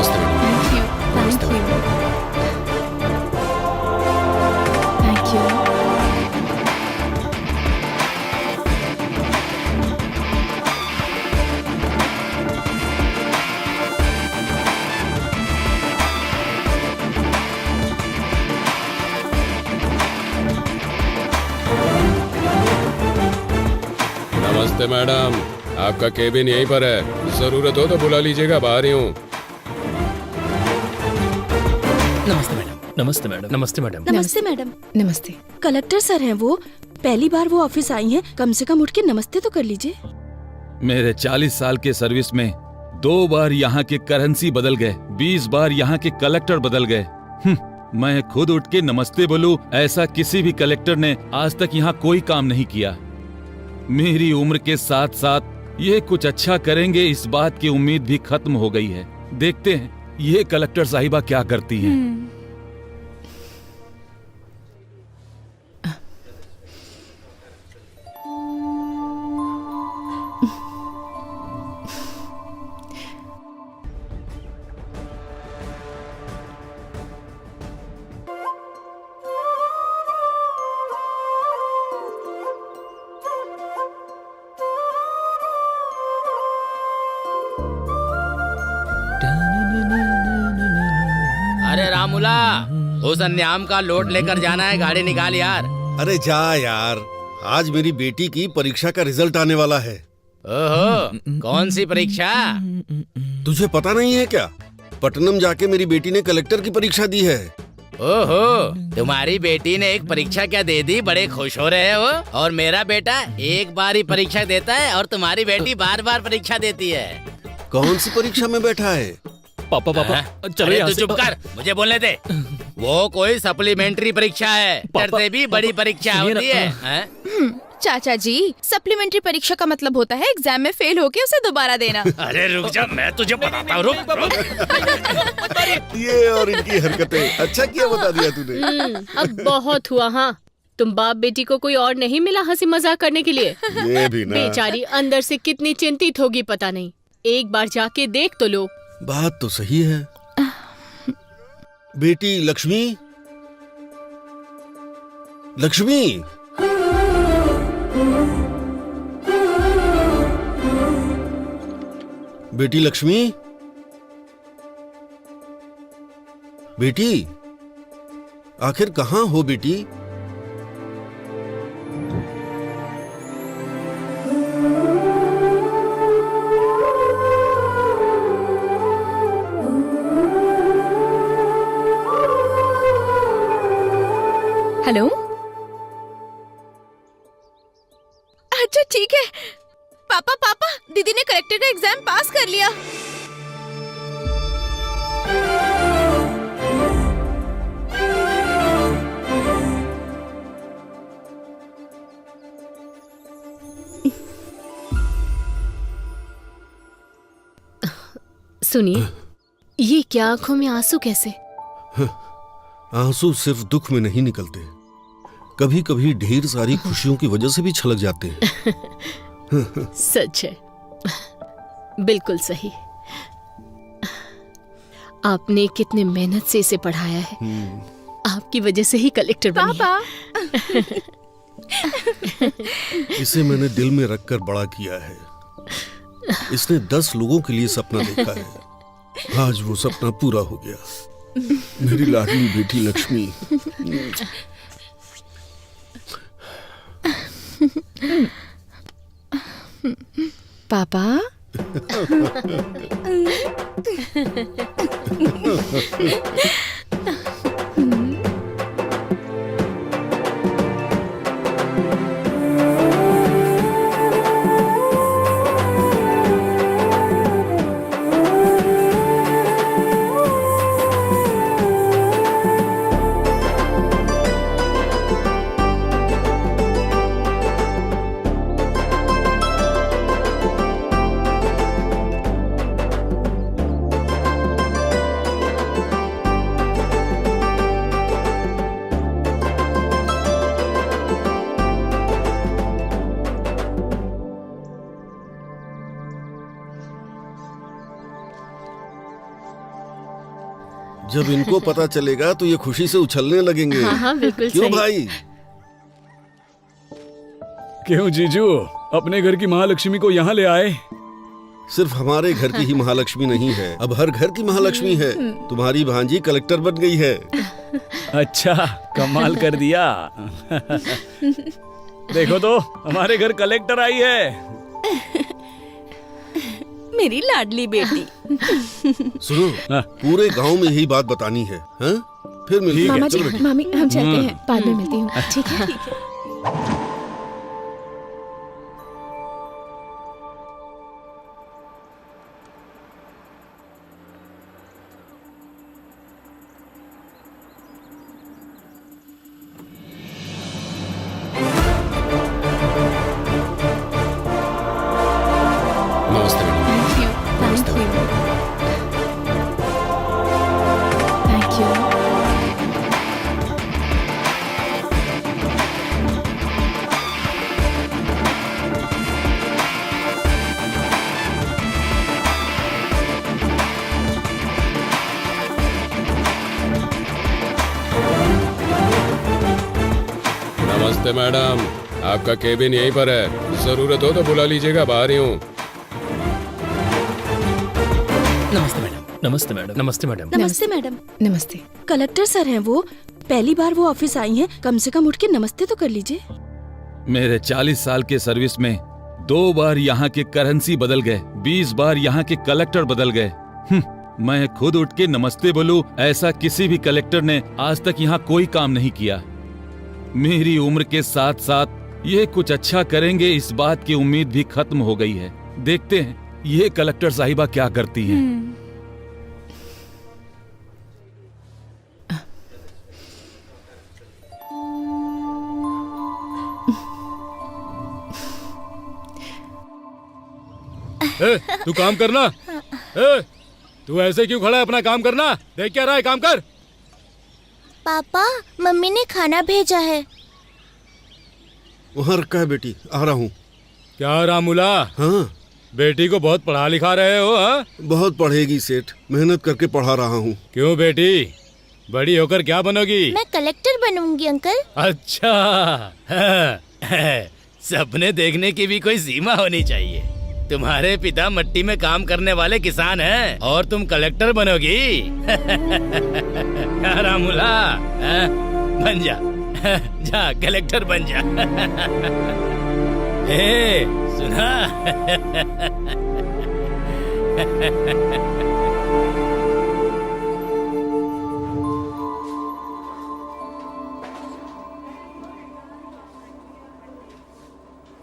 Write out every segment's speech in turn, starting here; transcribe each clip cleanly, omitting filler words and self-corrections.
नमस्ते madam. Thank you. नमस्ते thank you. Thank you. नमस्ते मैडम, आपका केबिन यहीं पर है, जरूरत हो तो बुला लीजिएगा, बाहर ही हूँ। नमस्ते मैडम। नमस्ते मैडम। नमस्ते मैडम। नमस्ते मैडम। नमस्ते। कलेक्टर सर हैं वो, पहली बार वो ऑफिस आई हैं, कम से कम उठ के नमस्ते तो कर लीजिए। मेरे 40 साल के सर्विस में 2 बार यहाँ के करेंसी बदल गए, 20 बार यहाँ के कलेक्टर बदल गए। मैं खुद उठ के नमस्ते बोलूं, ऐसा किसी भी कलेक्टर ने आज तक यहाँ कोई काम नहीं किया। मेरी उम्र के साथ साथ ये कुछ अच्छा करेंगे, इस बात की उम्मीद भी खत्म हो गई है। देखते हैं ये कलेक्टर साहिबा क्या करती हैं। अरे रामुला, उस अन्याम का लोड लेकर जाना है, गाड़ी निकाल यार। अरे जा यार, आज मेरी बेटी की परीक्षा का रिजल्ट आने वाला है। ओहो, कौन सी परीक्षा? तुझे पता नहीं है क्या? पटनम जाके मेरी बेटी ने कलेक्टर की परीक्षा दी है। ओहो, तुम्हारी बेटी ने एक परीक्षा क्या दे दी, बड़े खुश हो रहे हो। और मेरा बेटा एक बार ही परीक्षा देता है और तुम्हारी बेटी बार बार परीक्षा देती है। कौन सी परीक्षा में बैठा है? पापा पापा चलो अरे यहाँ तू से। चुप कर, मुझे बोलने दे। वो कोई सप्लीमेंट्री परीक्षा है, पापा, से भी बड़ी परीक्षा सुनिए ना, होती है। चाचा जी, सप्लीमेंट्री परीक्षा का मतलब होता है एग्जाम में फेल होके उसे दोबारा देना। अरे रुक जा, मैं तुझे बताता हूँ, रुक। ये और इनकी हरकतें, अच्छा किया बता दिया तूने। अब बहुत हुआ। हाँ, तुम बाप बेटी को कोई और नहीं मिला हंसी मजाक करने के लिए? ये भी ना। बेचारी अंदर से कितनी चिंतित होगी पता नहीं। एक बार जाके देख तो लो। बात तो सही है। बेटी लक्ष्मी, लक्ष्मी, बेटी लक्ष्मी, बेटी, आखिर कहाँ हो बेटी? हेलो। अच्छा ठीक है। पापा पापा, दीदी ने कलेक्टर का एग्जाम पास कर लिया। सुनिए, ये क्या आंखों में आंसू कैसे? आंसू सिर्फ दुख में नहीं निकलते, कभी कभी ढेर सारी खुशियों की वजह से भी छलक जाते हैं। सच है, बिल्कुल सही। आपने कितने मेहनत से इसे पढ़ाया है, आपकी वजह से ही कलेक्टर बनी है। पापा इसे मैंने दिल में रखकर बड़ा किया है। इसने 10 लोगों के लिए सपना देखा है, आज वो सपना पूरा हो गया। मेरी लाडली बेटी लक्ष्मी। पापा जब इनको पता चलेगा तो ये खुशी से उछलने लगेंगे। हाँ हाँ बिल्कुल क्यों सही। भाई? क्यों जीजू, अपने घर की महालक्ष्मी को यहाँ ले आए? सिर्फ हमारे घर की ही महालक्ष्मी नहीं है, अब हर घर की महालक्ष्मी है। तुम्हारी भांजी कलेक्टर बन गई है। अच्छा, कमाल कर दिया। देखो तो, हमारे घर कलेक्टर आई है। मेरी लाडली बेटी। सुनो, पूरे गांव में यही बात बतानी है, हाँ? फिर मिलते हैं। मामा जी, चलो बेटी। मामी हम चलते हैं, बाद में मिलती हूँ। ठीक है। नमस्ते madam. Thank you, thank you. नमस्ते मैडम, आपका केबिन यहीं पर है, जरूरत हो तो बुला लीजिएगा, बाहर ही हूँ। नमस्ते मैडम। नमस्ते मैडम। नमस्ते मैडम। नमस्ते मैडम। नमस्ते। कलेक्टर सर हैं वो, पहली बार वो ऑफिस आई हैं, कम से कम उठ के नमस्ते तो कर लीजिए। मेरे 40 साल के सर्विस में 2 बार यहाँ के करेंसी बदल गए, 20 बार यहाँ के कलेक्टर बदल गए। मैं खुद उठ के नमस्ते बोलूं, ऐसा किसी भी कलेक्टर ने आज तक यहाँ कोई काम नहीं किया। मेरी उम्र के साथ साथ ये कुछ अच्छा करेंगे, इस बात की उम्मीद भी खत्म हो गई है। देखते हैं ये कलेक्टर साहिबा क्या करती हैं। तू काम करना। तू ऐसे क्यों खड़ा है? अपना काम करना। देख क्या रहा है, काम कर। पापा, मम्मी ने खाना भेजा है। वहाँ रखा है बेटी, आ रहा हूँ। क्या रामूला, हाँ, बेटी को बहुत पढ़ा लिखा रहे हो? हाँ? बहुत पढ़ेगी सेठ, मेहनत करके पढ़ा रहा हूँ। क्यों बेटी, बड़ी होकर क्या बनोगी? मैं कलेक्टर बनूंगी अंकल। अच्छा, हाँ। सपने देखने की भी कोई सीमा होनी चाहिए। तुम्हारे पिता मिट्टी में काम करने वाले किसान हैं और तुम कलेक्टर बनोगी। रामूला, हाँ? बन जा, जा कलेक्टर बन जा। ए, सुना?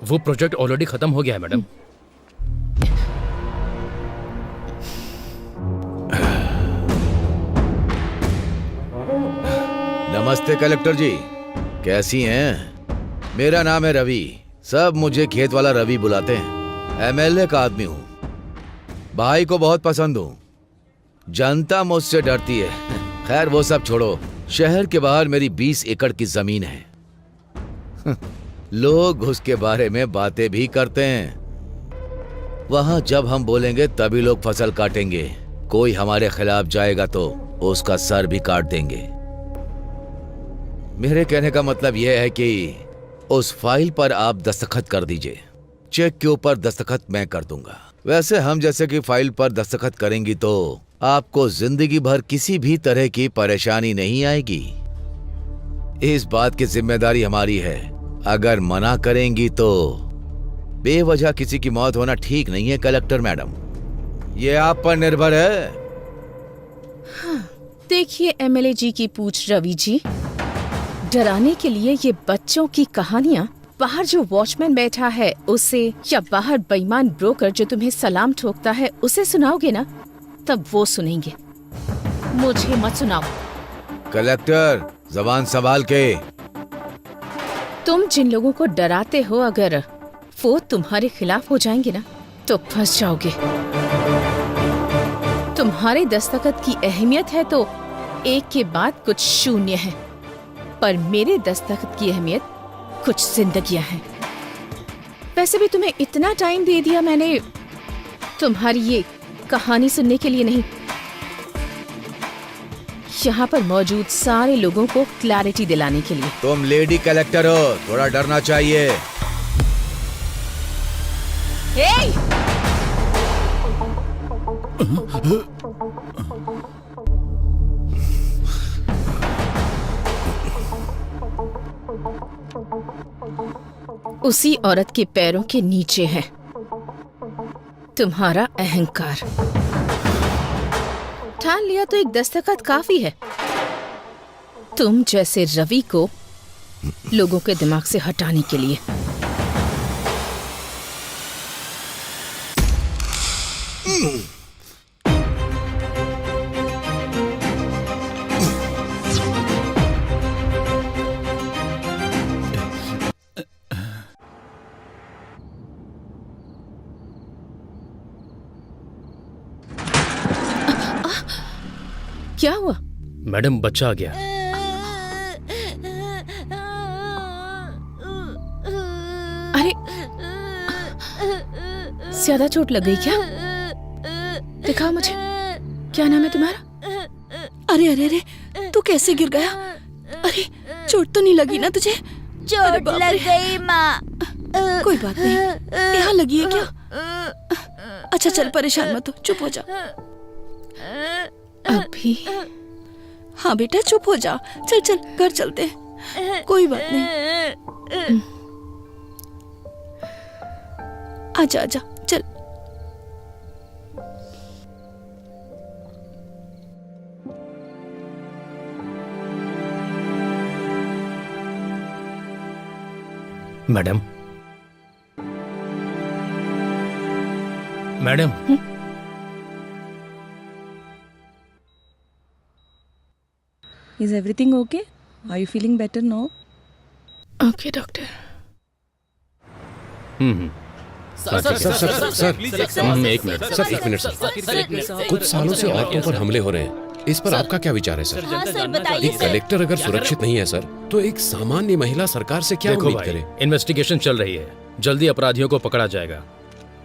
वो प्रोजेक्ट ऑलरेडी खत्म हो गया है मैडम। नमस्ते कलेक्टर जी, कैसी हैं? मेरा नाम है रवि, सब मुझे खेत वाला रवि बुलाते हैं। एमएलए का आदमी हूँ, भाई को बहुत पसंद हूँ, जनता मुझसे डरती है। खैर वो सब छोड़ो, शहर के बाहर मेरी 20 एकड़ की जमीन है। लोग उसके बारे में बातें भी करते हैं। वहां जब हम बोलेंगे तभी लोग फसल काटेंगे। कोई हमारे खिलाफ जाएगा तो उसका सर भी काट देंगे। मेरे कहने का मतलब यह है कि उस फाइल पर आप दस्तखत कर दीजिए। चेक के ऊपर दस्तखत मैं कर दूंगा। वैसे हम जैसे कि फाइल पर दस्तखत करेंगी तो आपको जिंदगी भर किसी भी तरह की परेशानी नहीं आएगी। इस बात की जिम्मेदारी हमारी है। अगर मना करेंगी तो बेवजह किसी की मौत होना ठीक नहीं है कलेक्टर मैडम, ये आप पर निर्भर है। देखिए एमएलए जी की पूछ रवि जी, डराने के लिए ये बच्चों की कहानियाँ बाहर जो वॉचमैन बैठा है उसे, या बाहर बेईमान ब्रोकर जो तुम्हें सलाम ठोकता है उसे सुनाओगे ना, तब वो सुनेंगे, मुझे मत सुनाओ। कलेक्टर जबान संभाल के। तुम जिन लोगों को डराते हो अगर वो तुम्हारे खिलाफ हो जाएंगे ना तो फंस जाओगे। तुम्हारे दस्तखत की अहमियत है तो एक के बाद कुछ शून्य है, पर मेरे दस्तखत की अहमियत कुछ जिंदगियां हैं। वैसे भी तुम्हें इतना टाइम दे दिया मैंने तुम्हारी ये कहानी सुनने के लिए नहीं। यहाँ पर मौजूद सारे लोगों को क्लैरिटी दिलाने के लिए। तुम लेडी कलेक्टर हो, थोड़ा डरना चाहिए। उसी औरत के पैरों के नीचे है तुम्हारा अहंकार। ठान लिया तो एक दस्तखत काफी है। तुम जैसे रवि को लोगों के दिमाग से हटाने के लिए। क्या हुआ? मैडम बच्चा आ गया। अरे ज्यादा चोट लग गई क्या? दिखाओ मुझे, क्या नाम है तुम्हारा? अरे अरे अरे, तू कैसे गिर गया? अरे चोट तो नहीं लगी ना तुझे? चोट लग गई माँ। कोई बात नहीं, यहाँ लगी है क्या? अच्छा चल, परेशान मत हो, चुप हो जा। अभी? हाँ बेटा चुप हो जा, चल चल घर चलते हैं, कोई बात नहीं। आजा आजा चल। Madam, madam, Is everything okay? Are you feeling better now? Okay doctor. एक मिनट सर, कुछ सालों से औरतों पर हमले हो रहे हैं, इस पर आपका क्या विचार है सर? हाँ सर, बताइए एक कलेक्टर अगर सुरक्षित नहीं है सर, तो एक सामान्य महिला सरकार से क्या देखो उम्मीद भाई, करे? इन्वेस्टिगेशन चल रही है, जल्दी अपराधियों को पकड़ा जाएगा।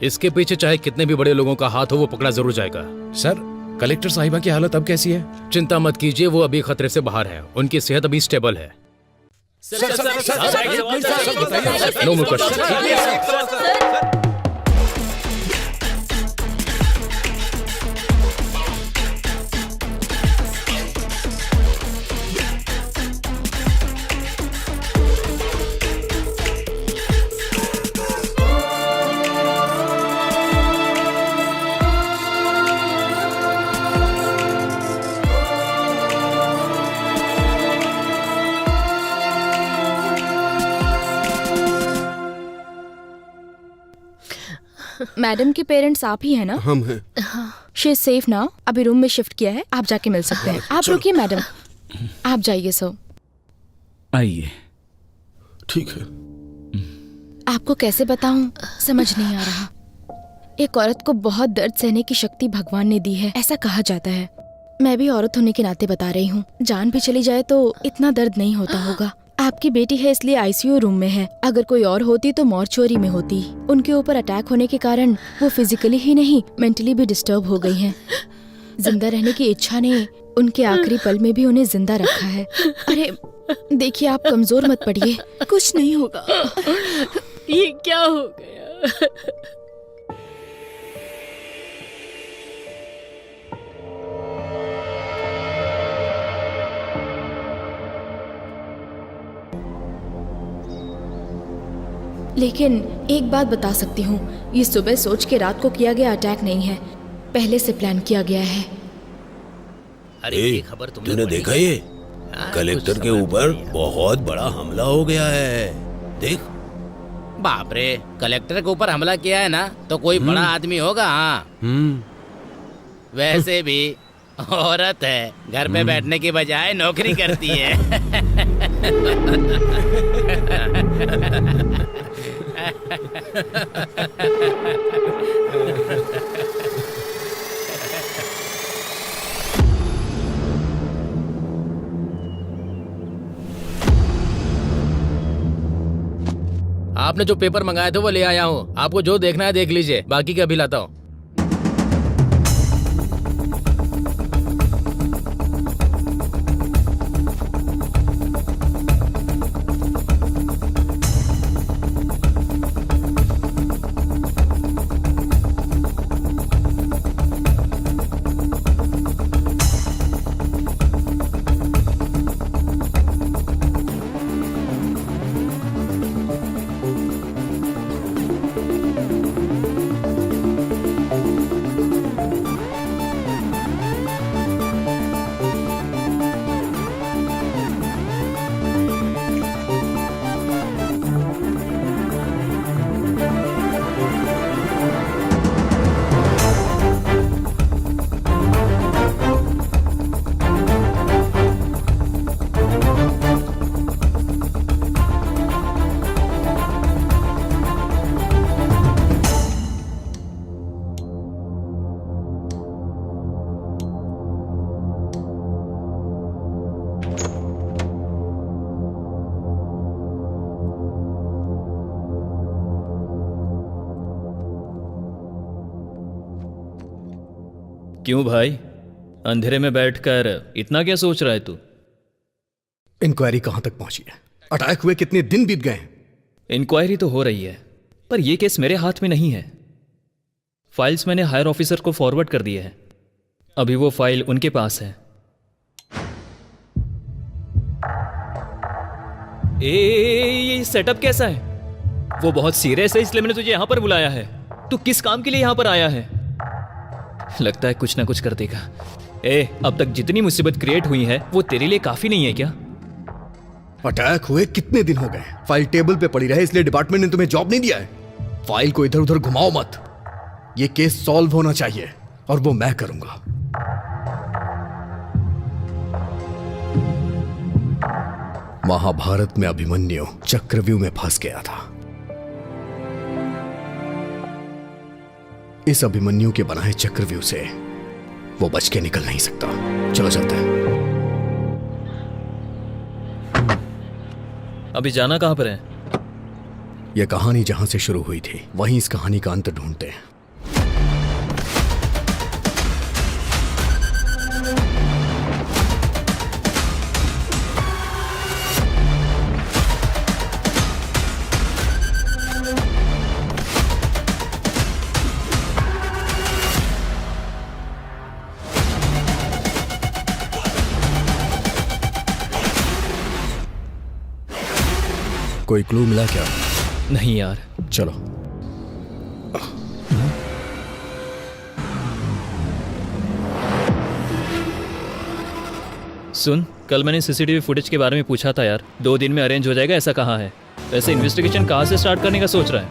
इसके पीछे चाहे कितने भी बड़े लोगों का हाथ हो, वो पकड़ा जरूर जाएगा। सर, कलेक्टर साहिबा की हालत अब कैसी है? चिंता मत कीजिए, वो अभी खतरे से बाहर है, उनकी सेहत अभी स्टेबल है। No more question. मैडम के पेरेंट्स आप ही हैं ना? हम हैं। She is safe now. अभी रूम में शिफ्ट किया है, आप जाके मिल सकते हैं। आप रुकिए मैडम, आप जाइए। सो आइए। ठीक है। आपको कैसे बताऊं, समझ नहीं आ रहा। एक औरत को बहुत दर्द सहने की शक्ति भगवान ने दी है, ऐसा कहा जाता है। मैं भी औरत होने के नाते बता रही हूँ, जान भी चली जाए तो इतना दर्द नहीं होता होगा। आपकी बेटी है इसलिए आईसीयू रूम में है, अगर कोई और होती तो मॉर्चुरी में होती। उनके ऊपर अटैक होने के कारण वो फिजिकली ही नहीं मेंटली भी डिस्टर्ब हो गई हैं। जिंदा रहने की इच्छा ने उनके आखिरी पल में भी उन्हें जिंदा रखा है। अरे देखिए, आप कमजोर मत पड़िए, कुछ नहीं होगा। ये क्या हो गया? लेकिन एक बात बता सकती हूँ, ये सुबह सोच के रात को किया गया अटैक नहीं है, पहले से प्लान किया गया है। अरे ये खबर तूने देखा ये? कलेक्टर के ऊपर बहुत बड़ा हमला हो गया है, देख। बाप रे, कलेक्टर के ऊपर हमला किया है ना, तो कोई बड़ा आदमी होगा। हाँ वैसे भी औरत है, घर पे बैठने की बजाय नौकरी करती है। आपने जो पेपर मंगाए थे वो ले आया हूँ, आपको जो देखना है देख लीजिए, बाकी का अभी लाता हूँ। क्यों भाई, अंधेरे में बैठकर इतना क्या सोच रहा है तू? इंक्वायरी कहां तक पहुंची है? अटैक हुए कितने दिन बीत गए? इंक्वायरी तो हो रही है, पर यह केस मेरे हाथ में नहीं है। फाइल्स मैंने हायर ऑफिसर को फॉरवर्ड कर दिए हैं। अभी वो फाइल उनके पास है। ये सेटअप कैसा है? वो बहुत सीरियस है, इसलिए मैंने तुझे यहां पर बुलाया है। तू किस काम के लिए यहां पर आया है? लगता है कुछ ना कुछ कर देगा। अब तक जितनी मुसीबत क्रिएट हुई है वो तेरे लिए काफी नहीं है क्या? अटैक हुए कितने दिन हो गए? फाइल टेबल पे पड़ी रहे इसलिए डिपार्टमेंट ने तुम्हें जॉब नहीं दिया है। फाइल को इधर उधर घुमाओ मत। ये केस सॉल्व होना चाहिए और वो मैं करूंगा। महाभारत में अभिमन्यु चक्रव्यूह में फंस गया था। इस अभिमन्यु के बनाए चक्रव्यूह से वो बच के निकल नहीं सकता। चलो चलते हैं। अभी जाना कहां पर है? यह कहानी जहां से शुरू हुई थी वहीं इस कहानी का अंत ढूंढते हैं। कोई क्लू मिला क्या? नहीं यार। चलो। सुन, कल मैंने सीसीटीवी फुटेज के बारे में पूछा था यार। 2 दिन में अरेंज हो जाएगा ऐसा कहा है। वैसे इन्वेस्टिगेशन कहां से स्टार्ट करने का सोच रहा है?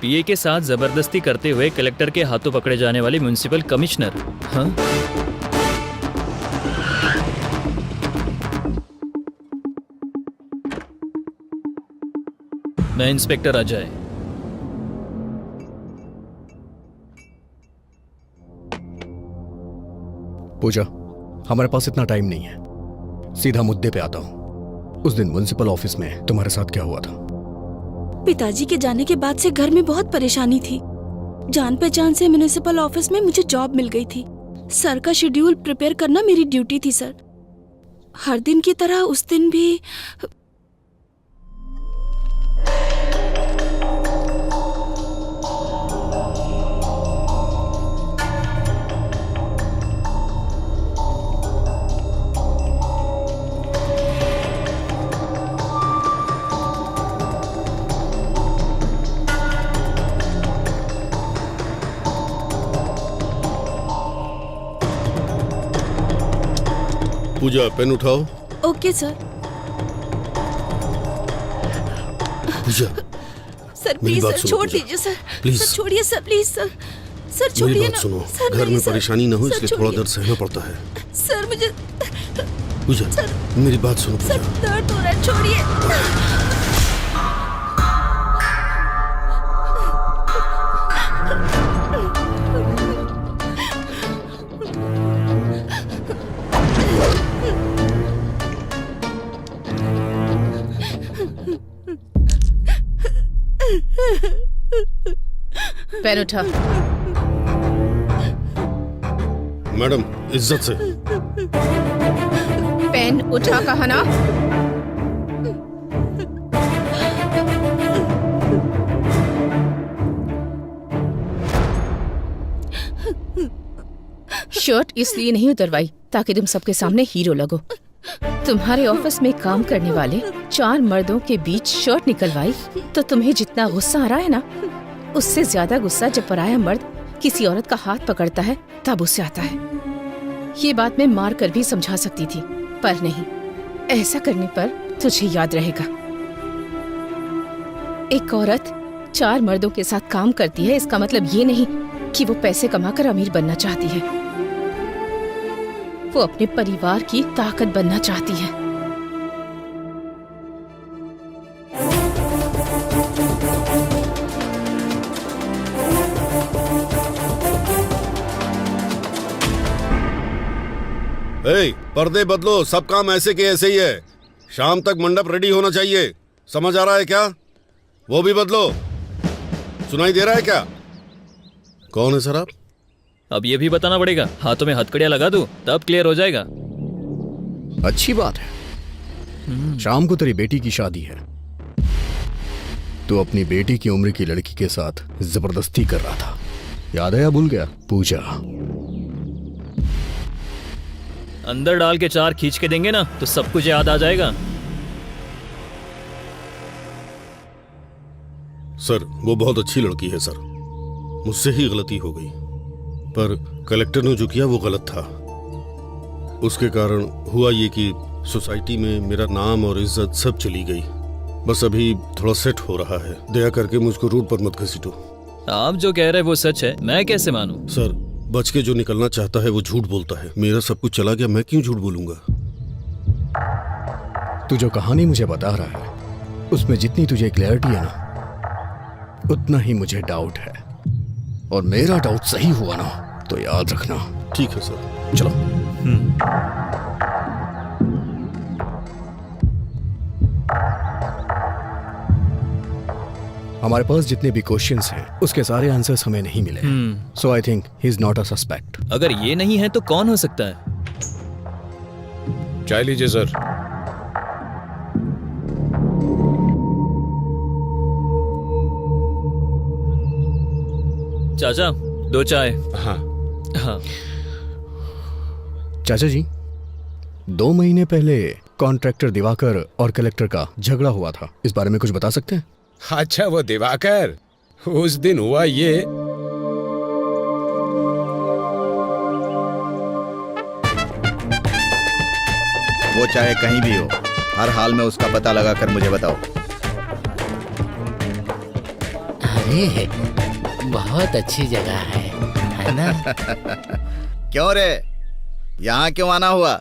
पीए के साथ जबरदस्ती करते हुए कलेक्टर के हाथों पकड़े जाने वाले म्युनिसिपल कमिश्नर। हाँ, मैं इंस्पेक्टर अजय। पूजा, हमारे पास इतना टाइम नहीं है। सीधा मुद्दे पे आता हूं। उस दिन म्युनिसिपल ऑफिस में तुम्हारे साथ क्या हुआ था? पिताजी के जाने के बाद से घर में बहुत परेशानी थी। जान पहचान से म्युनिसिपल ऑफिस में मुझे जॉब मिल गई थी। सर का शेड्यूल प्रिपेयर करना मेरी ड्यूटी थी सर। हर दिन की तरह उस दिन भी पूजा, पेन उठाओ। Okay sir. Pooja, sir please sir छोड़ दीजिए सर। प्लीज सर छोड़िए सर, प्लीज सर। सर छोड़िए ना। मेरी बात सुनो, सर घर नहीं, में सर। परेशानी ना हो सर, इसलिए थोड़ा छोड़िए। दर्द सहना पड़ता है। सर मुझे पूजा, मेरी बात सुनो सर, पूजा। दर्द हो रहा है, छोड़िए। पेन उठा। मैडम, इज्जत से। पेन उठा कहा ना। शर्ट इसलिए नहीं उतरवाई ताकि तुम सबके सामने हीरो लगो। तुम्हारे ऑफिस में काम करने वाले 4 मर्दों के बीच शर्ट निकलवाई तो तुम्हें जितना गुस्सा आ रहा है ना, उससे ज्यादा गुस्सा जब पराया मर्द किसी औरत का हाथ पकड़ता है तब उसे आता है। ये बात मैं मार कर भी समझा सकती थी, पर नहीं। ऐसा करने पर तुझे याद रहेगा। एक औरत 4 मर्दों के साथ काम करती है, इसका मतलब ये नहीं कि वो पैसे कमाकर अमीर बनना चाहती है। वो अपने परिवार की ताकत बनना चाहती है। पर्दे बदलो, सब काम ऐसे के ऐसे ही है। शाम तक मंडप रेडी होना चाहिए, समझ आ रहा है क्या? वो भी बदलो। सुनाई दे रहा है क्या? कौन है सर आप? अब ये भी बताना पड़ेगा। हाथों में हथकड़ियां लगा दूं तब क्लियर हो जाएगा। अच्छी बात है। शाम को तेरी बेटी की शादी है। तू अपनी बेटी की उम्र की लड़की के साथ जबरदस्ती कर रहा था, याद है या भूल गया? पूजा अंदर डाल के 4 खींच के देंगे ना तो सब कुछ याद आ जाएगा। सर वो बहुत अच्छी लड़की है सर, मुझसे ही गलती हो गई, पर कलेक्टर ने जो किया वो गलत था। उसके कारण हुआ ये कि सोसाइटी में मेरा नाम और इज्जत सब चली गई। बस अभी थोड़ा सेट हो रहा है, दया करके मुझको रोड पर मत घसीटो। आप जो कह रहे हैं वो सच है, मैं कैसे मानूं? सर बच के जो निकलना चाहता है वो झूठ बोलता है। मेरा सब कुछ चला गया, मैं क्यों झूठ बोलूंगा? तू जो कहानी मुझे बता रहा है उसमें जितनी तुझे क्लैरिटी है ना, उतना ही मुझे डाउट है। और मेरा डाउट सही हुआ ना तो याद रखना। ठीक है सर, चलो। हमारे पास जितने भी क्वेश्चंस हैं उसके सारे आंसर्स हमें नहीं मिले। So I think he is not a suspect. अगर ये नहीं है तो कौन हो सकता है? चाय लीजिए सर। चाचा 2 चाय। हाँ हाँ। चाचा जी, 2 महीने पहले कॉन्ट्रैक्टर दिवाकर और कलेक्टर का झगड़ा हुआ था, इस बारे में कुछ बता सकते हैं? अच्छा वो दिवाकर, उस दिन हुआ ये। वो चाहे कहीं भी हो, हर हाल में उसका पता लगाकर मुझे बताओ। अरे बहुत अच्छी जगह है ना? क्यों रे, यहाँ क्यों आना हुआ?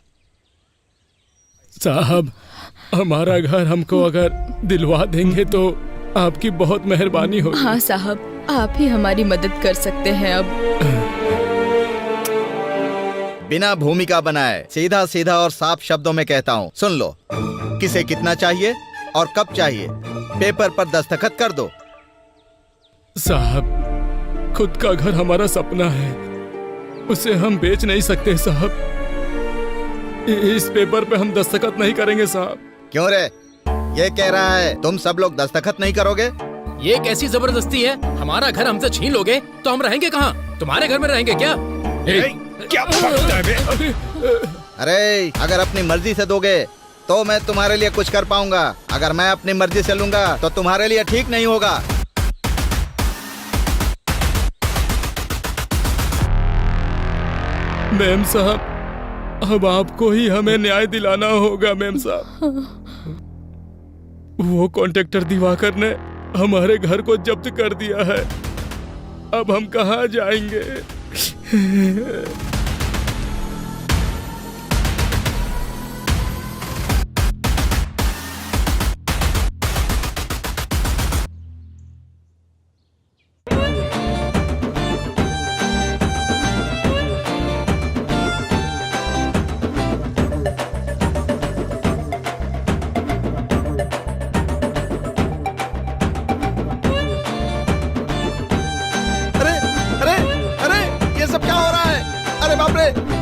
साहब हमारा घर हमको अगर दिलवा देंगे तो आपकी बहुत मेहरबानी होगी। हाँ साहब, आप ही हमारी मदद कर सकते हैं। अब बिना भूमिका बनाए सीधा सीधा और साफ शब्दों में कहता हूँ, सुन लो। किसे कितना चाहिए और कब चाहिए, पेपर पर दस्तखत कर दो। साहब खुद का घर हमारा सपना है, उसे हम बेच नहीं सकते साहब। इस पेपर पे हम दस्तखत नहीं करेंगे साहब। क्यों रे, ये कह रहा है तुम सब लोग दस्तखत नहीं करोगे? ये कैसी जबरदस्ती है? हमारा घर हमसे छीन लोगे तो हम रहेंगे कहाँ? तुम्हारे घर में रहेंगे क्या? क्या अरे अगर अपनी मर्जी से दोगे तो मैं तुम्हारे लिए कुछ कर पाऊंगा, अगर मैं अपनी मर्जी से लूंगा तो तुम्हारे लिए ठीक नहीं होगा। मैम साहब, अब आपको ही हमें न्याय दिलाना होगा। मैम साहब, वो कॉन्ट्रैक्टर दिवाकर ने हमारे घर को जब्त कर दिया है, अब हम कहाँ जाएंगे?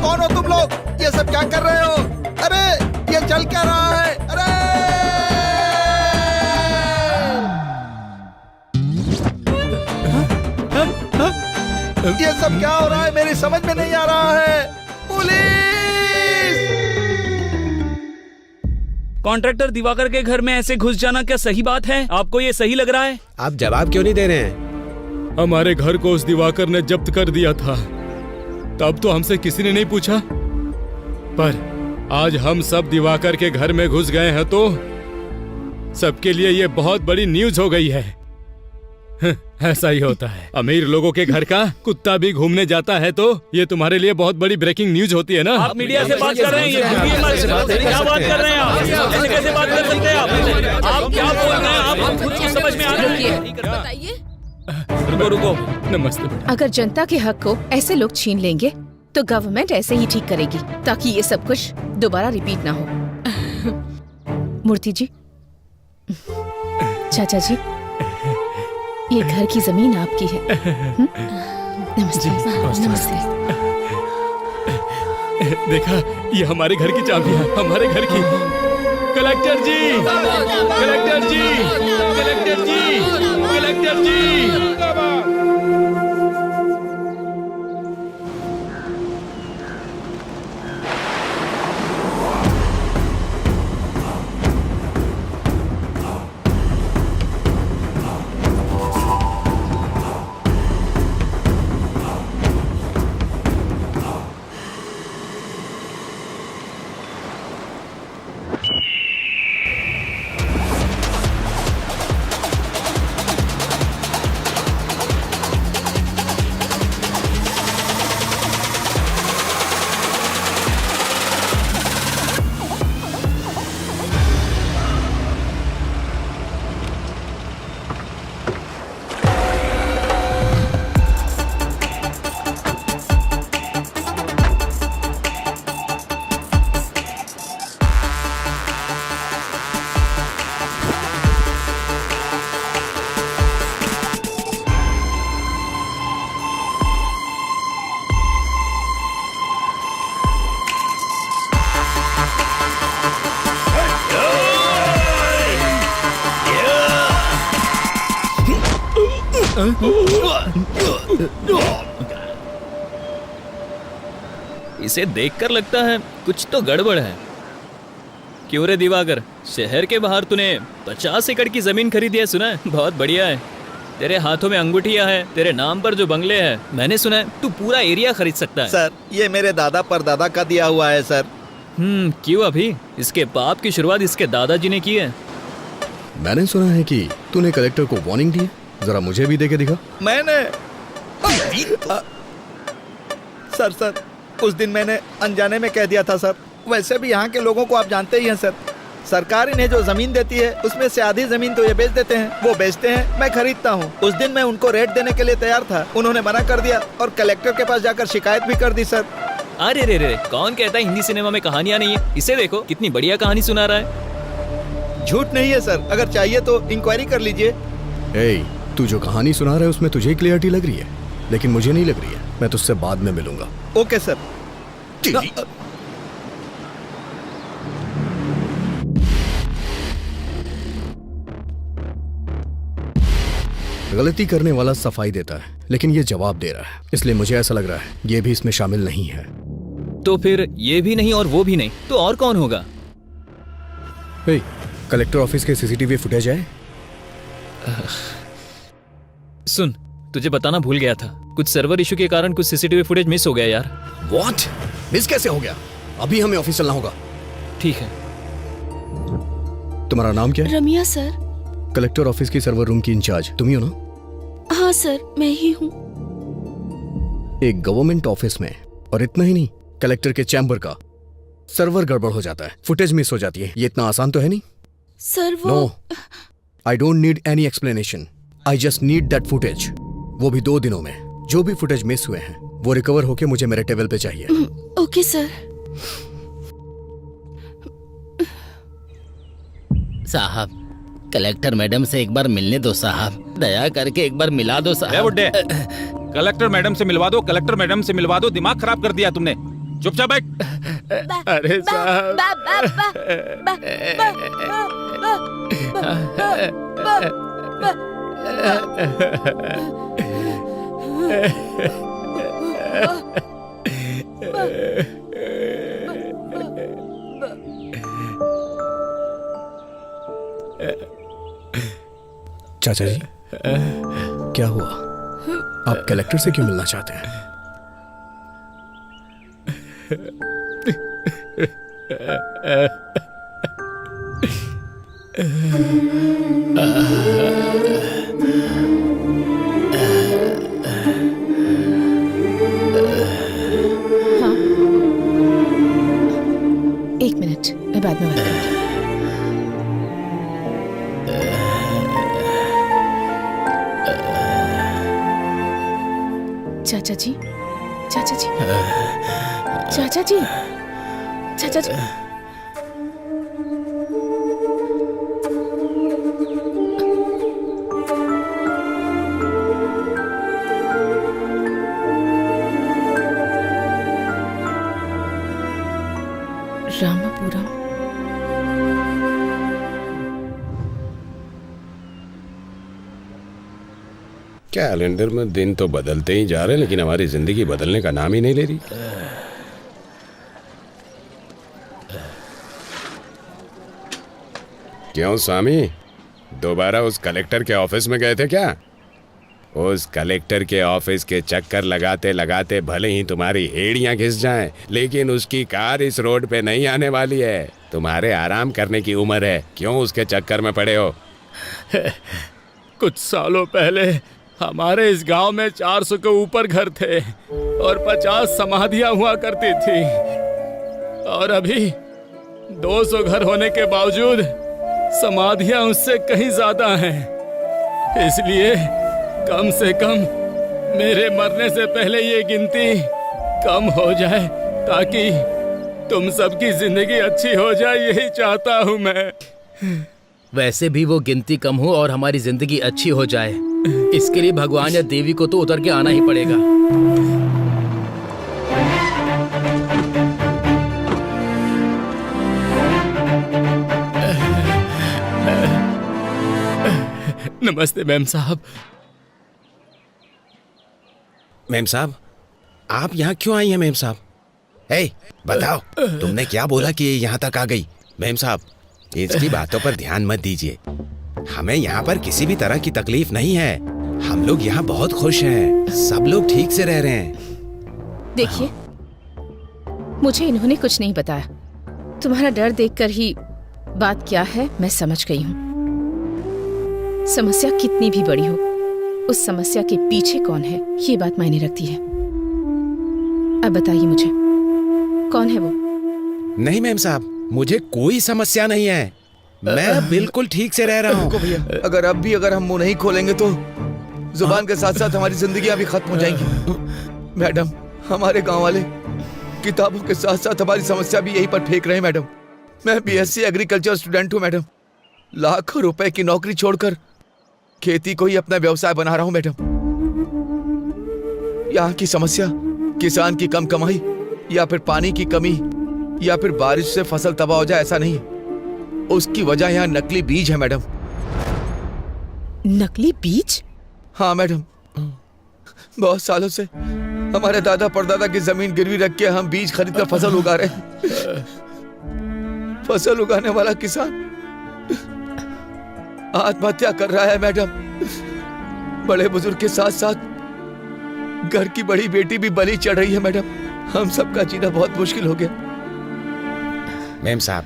कौन हो तुम लोग? ये सब क्या कर रहे हो? अरे ये चल क्या रहा है? अरे ये सब क्या हो रहा है? मेरी समझ में नहीं आ रहा है। पुलिस! कॉन्ट्रैक्टर दिवाकर के घर में ऐसे घुस जाना क्या सही बात है? आपको ये सही लग रहा है? आप जवाब क्यों नहीं दे रहे हैं? हमारे घर को उस दिवाकर ने जब्त कर दिया था, तब तो हमसे किसी ने नहीं पूछा, पर आज हम सब दिवाकर के घर में घुस गए हैं तो सबके लिए ये बहुत बड़ी न्यूज हो गई है। ऐसा ही होता है, अमीर लोगों के घर का कुत्ता भी घूमने जाता है तो ये तुम्हारे लिए बहुत बड़ी ब्रेकिंग न्यूज होती है ना। आप मीडिया से बात कर रहे हैं, ये क्या बात कर रहे हैं आप? ऐसे कैसे बात कर सकते हैं आप क्या बोल रहे हैं? आप हम खुद को समझ में आ रही है। बताइए। रुको रुको, नमस्ते। अगर जनता के हक को ऐसे लोग छीन लेंगे तो गवर्नमेंट ऐसे ही ठीक करेगी ताकि ये सब कुछ दोबारा रिपीट ना हो। मूर्ति जी, चाचा जी, ये घर की जमीन आपकी है। नमस्ते। नमस्ते। देखा, ये हमारे घर की चाबी है, हमारे घर की। कलेक्टर जी, कलेक्टर जी, कलेक्टर जी, कलेक्टर जी। इसे देखकर लगता है कुछ तो गड़बड़ है। क्यों रे दिवाकर, शहर के बाहर तूने 50 एकड़ की जमीन खरीदी है, सुना है? बहुत बढ़िया है। तेरे हाथों में अंगूठियां है, तेरे नाम पर जो बंगले हैं, मैंने सुना है तू पूरा एरिया खरीद सकता है। सर, ये मेरे दादा परदादा का दिया हुआ है सर। क्यों अभी? इसके पाप की शुरुआत इसके दादाजी ने की है। मैंने सुना है कि तूने कलेक्टर को वार्निंग दी है, जरा मुझे भी देके दिखा। मैंने सर उस दिन मैंने अनजाने में कह दिया था सर। वैसे भी यहाँ के लोगों को आप जानते ही हैं सर। सरकार इन्हें जो जमीन देती है उसमें से आधी जमीन तो ये बेच देते हैं, वो बेचते हैं, मैं खरीदता हूँ। उस दिन मैं उनको रेट देने के लिए तैयार था, उन्होंने मना कर दिया और कलेक्टर के पास जाकर शिकायत भी कर दी सर। अरे रे रे, कौन कहता है हिंदी सिनेमा में कहानियां नहीं है? इसे देखो, कितनी बढ़िया कहानी सुना रहा है। झूठ नहीं है सर, अगर चाहिए तो इंक्वायरी कर लीजिए। तू जो कहानी सुना रहा है उसमें तुझे क्लियरिटी लग रही है, लेकिन मुझे नहीं लग रही है। मैं तुझसे बाद में मिलूंगा। Okay sir. गलती करने वाला सफाई देता है, लेकिन ये जवाब दे रहा है, इसलिए मुझे ऐसा लग रहा है ये भी इसमें शामिल नहीं है। तो फिर ये भी नहीं और वो भी नहीं, तो और कौन होगा? कलेक्टर ऑफिस के सीसीटीवी फुटेज है? सुन, तुझे बताना भूल गया था, कुछ सर्वर इशू के कारण कुछ सीसीटीवी फुटेज मिस हो गया यार। व्हाट? मिस कैसे हो गया? अभी हमें ऑफिस चलना होगा। ठीक है। तुम्हारा नाम क्या है? रमिया सर। कलेक्टर ऑफिस की सर्वर रूम की इंचार्ज तुम ही हो ना? हाँ सर, मैं ही हूँ। एक गवर्नमेंट ऑफिस में, और इतना ही नहीं, कलेक्टर के चैम्बर का सर्वर गड़बड़ हो जाता है, फुटेज मिस हो जाती है। ये इतना आसान तो है नहीं सर। वो no, I don't need any explanation, I just need that footage. वो भी 2 दिनों में। जो भी फुटेज मिस हुए हैं वो रिकवर होके मुझे मेरे टेबल पे चाहिए। Okay sir. साहब, कलेक्टर मैडम से एक बार मिलने दो साहब, दया करके एक बार मिला दो साहब। बुड्ढे, कलेक्टर मैडम से मिलवा दो, कलेक्टर मैडम से मिलवा दो। दिमाग खराब कर दिया तुमने। चुपचाप बैठ। अरे साहब, चाचा जी, क्या हुआ? आप कलेक्टर से क्यों मिलना चाहते हैं? हाँ, 1 मिनट, मैं बाद में बात करूँगी। चाचा जी, चाचा जी, चाचा जी, चाचा जी। कैलेंडर में दिन तो बदलते ही जा रहे, लेकिन हमारी जिंदगी बदलने का नाम ही नहीं ले रही। क्यों स्वामी, दोबारा उस कलेक्टर के ऑफिस में गए थे क्या? उस कलेक्टर के ऑफिस के चक्कर लगाते लगाते भले ही तुम्हारी एड़ियां घिस जाएं, लेकिन उसकी कार इस रोड पे नहीं आने वाली है। तुम्हारे आराम करने की उम्र है, क्यों उसके चक्कर में पड़े हो? कुछ सालों पहले हमारे इस गांव में 400 के ऊपर घर थे और 50 समाधियां हुआ करती थी, और अभी 200 घर होने के बावजूद समाधियां उससे कहीं ज्यादा हैं। इसलिए कम से कम मेरे मरने से पहले ये गिनती कम हो जाए, ताकि तुम सबकी जिंदगी अच्छी हो जाए, यही चाहता हूँ मैं। वैसे भी वो गिनती कम हो और हमारी जिंदगी अच्छी हो जाए, इसके लिए भगवान या देवी को तो उतर के आना ही पड़ेगा। नमस्ते मैम साहब। मेम साहब, आप यहाँ क्यों आई हैं मेम साहब? हे, बताओ, तुमने क्या बोला कि ये यहाँ तक आ गई? मेम साहब, इसकी बातों पर ध्यान मत दीजिए। हमें यहाँ पर किसी भी तरह की तकलीफ नहीं है। हम लोग यहाँ बहुत खुश हैं, सब लोग ठीक से रह रहे हैं। देखिए, मुझे इन्होंने कुछ नहीं बताया। तुम्हारा डर देखकर ही बात क्या है मैं समझ गई हूँ। समस्या कितनी भी बड़ी हो, उस समस्या के पीछे कौन है ये बात मायने रखती है। अब बताइए मुझे, कौन है वो? नहीं मेम साहब, मुझे कोई समस्या नहीं है। मैं बिल्कुल ठीक से रह रहा हूँ। भैया, अगर हम मुंह नहीं खोलेंगे तो जुबान के साथ साथ हमारी जिंदगी भी खत्म हो जाएंगी। मैडम, हमारे गांव वाले किताबों के साथ साथ हमारी समस्या भी यहीं पर फेंक रहे हैं। मैडम, मैं बीएससी एग्रीकल्चर स्टूडेंट हूँ। मैडम, लाखों रुपए की नौकरी छोड़कर खेती को ही अपना व्यवसाय बना रहा हूँ। मैडम, यहाँ की समस्या किसान की कम कमाई या फिर पानी की कमी या फिर बारिश से फसल तबाह हो जाए, ऐसा नहीं है। उसकी वजह यहाँ नकली बीज है। मैडम, नकली बीज? हाँ मैडम, बहुत सालों से हमारे दादा परदादा की जमीन गिरवी रख के हम बीज खरीद कर फसल उगा रहे हैं। फसल उगाने वाला किसान आत्महत्या कर रहा है। मैडम, बड़े बुजुर्ग के साथ साथ घर की बड़ी बेटी भी बलि चढ़ रही है। मैडम, हम सबका जीना बहुत मुश्किल हो गया। मेम साहब,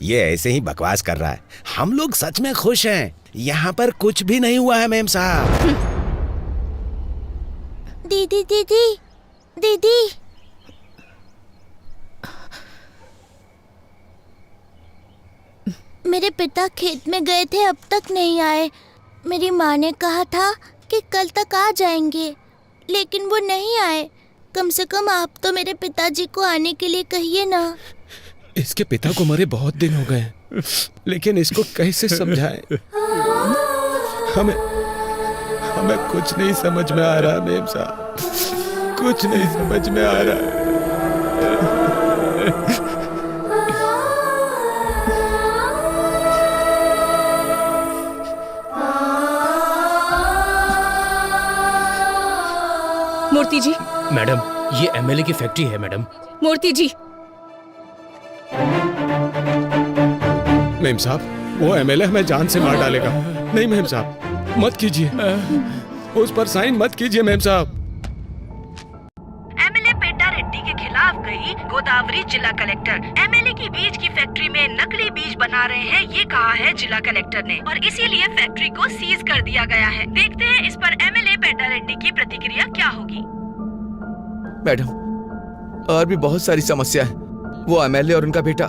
ये ऐसे ही बकवास कर रहा है। हम लोग सच में खुश हैं। यहाँ पर कुछ भी नहीं हुआ है मेम साहब। दीदी दीदी दीदी, मेरे पिता खेत में गए थे, अब तक नहीं आए। मेरी माँ ने कहा था कि कल तक आ जाएंगे, लेकिन वो नहीं आए। कम से कम आप तो मेरे पिताजी को आने के लिए कहिए ना। इसके पिता को मरे बहुत दिन हो गए, लेकिन इसको कैसे समझाएं? हमें कुछ नहीं समझ में आ रहा मेम साहब, कुछ नहीं समझ में आ रहा। मूर्ति जी। मैडम, ये एमएलए की फैक्ट्री है। मैडम, मूर्ति जी। मेम साहब, वो एमएलए हमें जान से मार डालेगा। नहीं मेम साहब, मत कीजिए, उस पर साइन मत कीजिए मेम साहब। एमएलए पेटा रेड्डी के खिलाफ गई गोदावरी जिला कलेक्टर। एमएलए की बीज की फैक्ट्री में नकली बीज बना रहे हैं, ये कहा है जिला कलेक्टर ने, और इसीलिए फैक्ट्री को सीज कर दिया गया है। देखते हैं इस पर एमएलए पेटा रेड्डी की प्रतिक्रिया क्या होगी। मैडम, और भी बहुत सारी समस्या है। वो एमएलए और उनका बेटा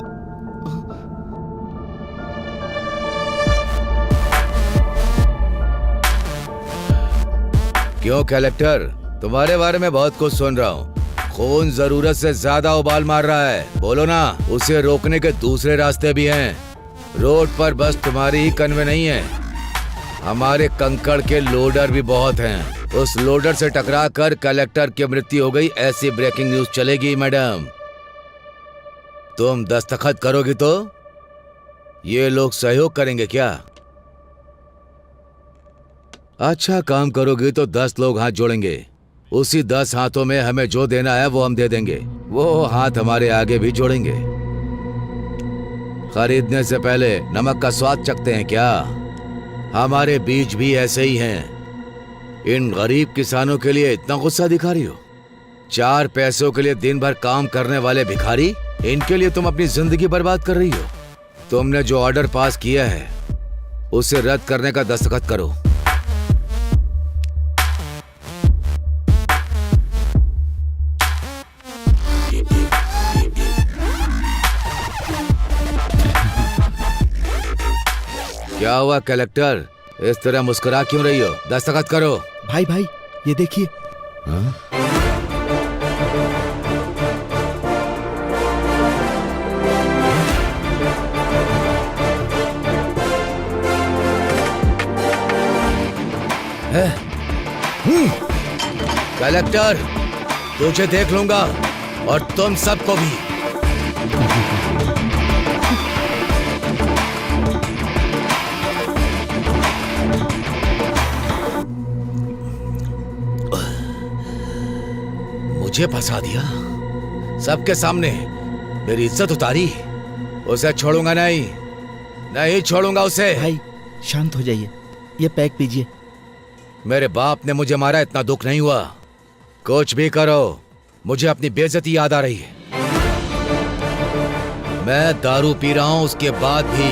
क्यों कलेक्टर, तुम्हारे बारे में बहुत कुछ सुन रहा हूँ। खून जरूरत से ज्यादा उबाल मार रहा है, बोलो ना। उसे रोकने के दूसरे रास्ते भी हैं। रोड पर बस तुम्हारी ही कन्वे नहीं है, हमारे कंकड़ के लोडर भी बहुत हैं। उस लोडर से टकरा कर कलेक्टर की मृत्यु हो गई, ऐसी ब्रेकिंग न्यूज चलेगी। मैडम, तुम दस्तखत करोगी तो ये लोग सहयोग करेंगे क्या? अच्छा काम करोगे तो 10 लोग हाथ जोड़ेंगे। उसी 10 हाथों में हमें जो देना है वो हम दे देंगे। वो हाथ हमारे आगे भी जोड़ेंगे। खरीदने से पहले नमक का स्वाद चखते हैं क्या? हमारे बीज भी ऐसे ही हैं। इन गरीब किसानों के लिए इतना गुस्सा दिखा रही हो? 4 पैसों के लिए दिन भर काम करने वाले भिखारी, इनके लिए तुम अपनी जिंदगी बर्बाद कर रही हो। तुमने जो ऑर्डर पास किया है उसे रद्द करने का दस्तखत करो। क्या हुआ कलेक्टर, इस तरह मुस्कुरा क्यों रही हो? दस्तखत करो। भाई भाई ये देखिए। कलेक्टर, तुझे देख लूंगा और तुम सबको भी। मुझे फंसा दिया सबके सामने, मेरी इज्जत उतारी। उसे छोड़ूंगा नहीं, नहीं छोड़ूंगा उसे। भाई शांत हो जाइए, ये पैक पीजिए। मेरे बाप ने मुझे मारा, इतना दुख नहीं हुआ। कुछ भी करो, मुझे अपनी बेइज्जती याद आ रही है। मैं दारू पी रहा हूं, उसके बाद भी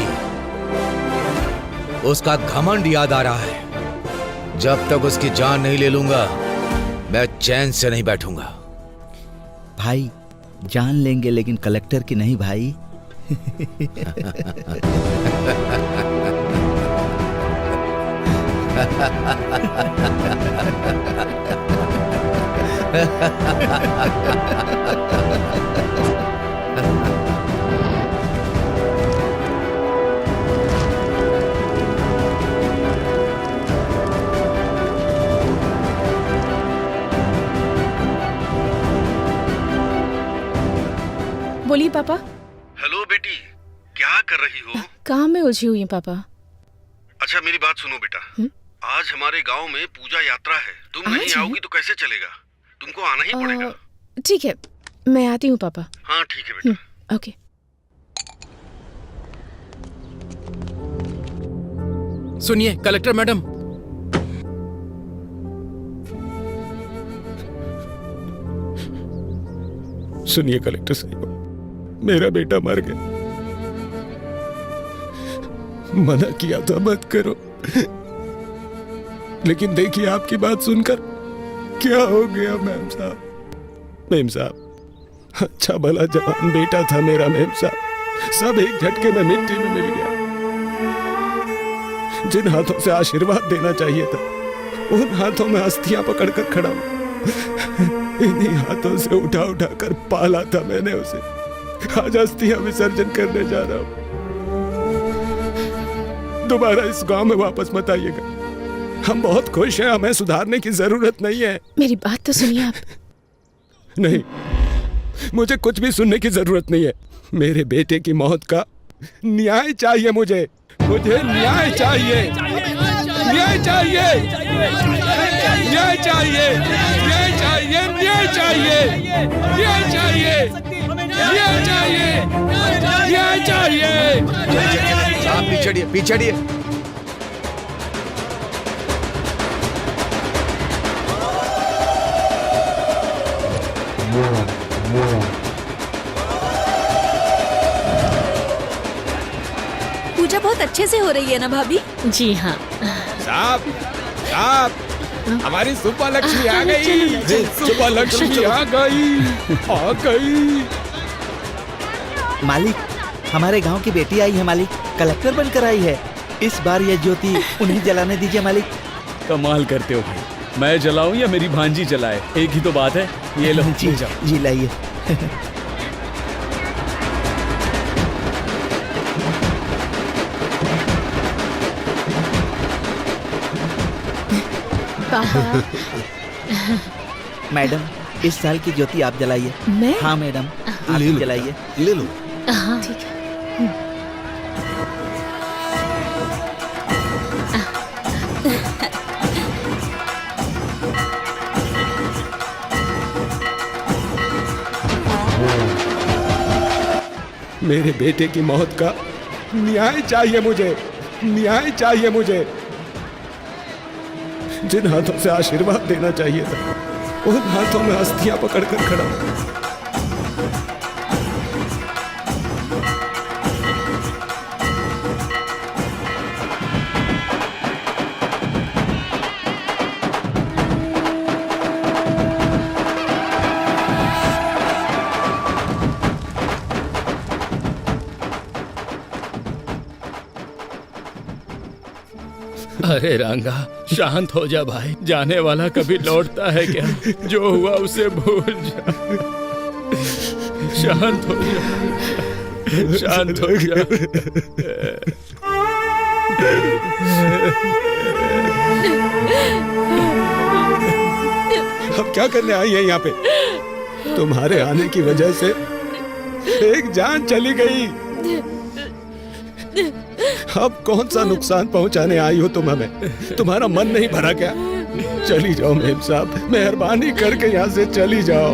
उसका घमंड याद आ रहा है। जब तक उसकी जान नहीं ले लूंगा मैं चैन से नहीं बैठूंगा। भाई जान लेंगे लेकिन कलेक्टर की नहीं भाई। बोलिए पापा। हेलो बेटी, क्या कर रही हो? काम में उलझी हुई हूँ पापा। अच्छा मेरी बात सुनो बेटा, आज हमारे गांव में पूजा यात्रा है। तुम नहीं आओगी तो कैसे चलेगा? तुमको आना ही पड़ेगा। ठीक है, मैं आती हूँ पापा। हाँ ठीक है बेटा। ओके। सुनिए कलेक्टर मैडम, सुनिए कलेक्टर साहब, मेरा बेटा मर गया। मना किया था मत करो, लेकिन देखिए आपकी बात सुनकर क्या हो गया मेम साहब। मेम साहब, अच्छा भला जवान बेटा था मेरा मेम साहब, सब एक झटके में मिट्टी में मिल गया। जिन हाथों से आशीर्वाद देना चाहिए था उन हाथों में अस्थियां पकड़कर खड़ा हूं। इन्हीं हाथों से उठा उठा कर पाला था मैंने उसे। आज अस्थियां विसर्जन करने जा रहा हूं। दोबारा इस गांव में वापस मत आइएगा। हम बहुत खुश हैं, हमें सुधारने की जरूरत नहीं है। मेरी बात तो सुनिए आप। नहीं, मुझे कुछ भी सुनने की जरूरत नहीं है। मेरे बेटे की मौत का न्याय चाहिए मुझे न्याय चाहिए, न्याय चाहिए, न्याय चाहिए, न्याय चाहिए, न्याय चाहिए, न्याय चाहिए, न्याय चाहिए, न्याय चाहिए। आप पीछे हटिए, पीछे हटिए। पूजा बहुत अच्छे से हो रही है ना भाभी? जी हाँ। साहब, साहब, हमारी सुपर लक्ष्मी आ गई। सुपर लक्ष्मी आ गई। मालिक, हमारे गांव की बेटी आई है मालिक, कलेक्टर बनकर आई है। इस बार यह ज्योति उन्हें जलाने दीजिए मालिक। कमाल करते हो भाई, मैं जलाऊं या मेरी भांजी जलाए, एक ही तो बात है। ये लो जी लाइए। मैडम, इस साल की ज्योति आप जलाइए। मैं? हाँ मैडम, आप जलाइए। ले लो। हाँ ठीक है। मेरे बेटे की मौत का न्याय चाहिए मुझे, न्याय चाहिए मुझे। जिन हाथों से आशीर्वाद देना चाहिए था, उन हाथों में अस्थियां पकड़कर खड़ा हूं। अरे रंगा, शांत हो जा भाई। जाने वाला कभी लौटता है क्या? जो हुआ उसे भूल जा। शांत हो जा, शांत हो जा। अब क्या करने आई है यहाँ पे? तुम्हारे आने की वजह से एक जान चली गई। अब कौन सा नुकसान पहुंचाने आई हो तुम हमें? तुम्हारा मन नहीं भरा क्या? चली जाओ मेम साहब, मेहरबानी करके यहाँ से चली जाओ।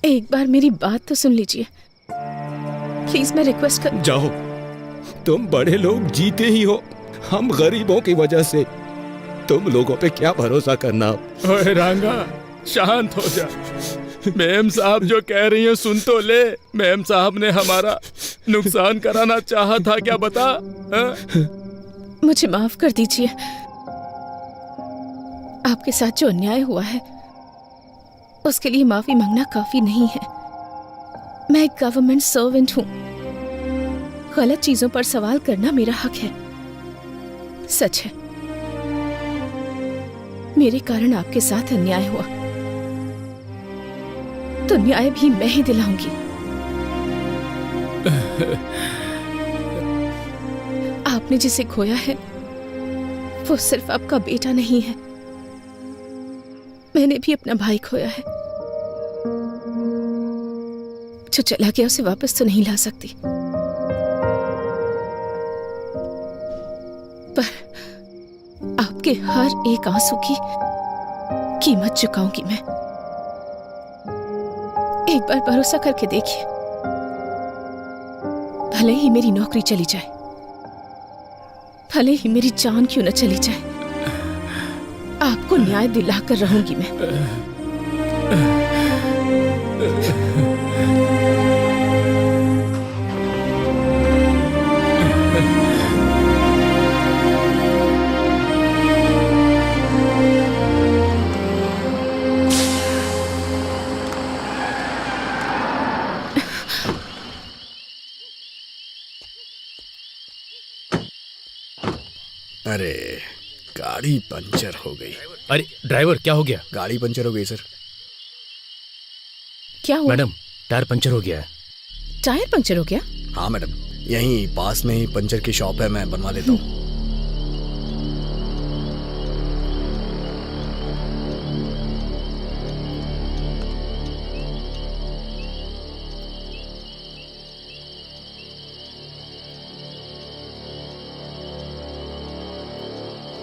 एक बार मेरी बात तो सुन लीजिए प्लीज, मैं रिक्वेस्ट कर। जाओ, तुम बड़े लोग जीते ही हो, हम गरीबों की वजह से। तुम लोगों पे क्या भरोसा करना। ओए रंगा, शांत हो जा। मैम साहब जो कह रही हैं सुन तो ले। मैम साहब ने हमारा नुकसान कराना चाहा था क्या, बता? मुझे माफ कर दीजिए। आपके साथ जो अन्याय हुआ है उसके लिए माफी मांगना काफी नहीं है। मैं एक गवर्नमेंट सर्वेंट हूँ। गलत चीजों पर सवाल करना मेरा हक है। सच है, मेरे कारण आपके साथ अन्याय हुआ, तो न्याय भी मैं ही दिलाऊंगी। आपने जिसे खोया है वो सिर्फ आपका बेटा नहीं है, मैंने भी अपना भाई खोया है। जो चला गया उसे वापस तो नहीं ला सकती, पर आपके हर एक आंसू की कीमत चुकाऊंगी मैं। एक बार भरोसा करके देखिए, भले ही मेरी नौकरी चली जाए, भले ही मेरी जान क्यों न चली जाए, आपको न्याय दिलाकर रहूंगी मैं। अरे गाड़ी पंचर हो गई। अरे ड्राइवर, क्या हो गया? गाड़ी पंचर हो गई सर। क्या हुआ? मैडम, टायर पंचर हो गया है। टायर पंचर हो गया? हाँ मैडम, यहीं पास में ही पंचर की शॉप है, मैं बनवा देता हूँ।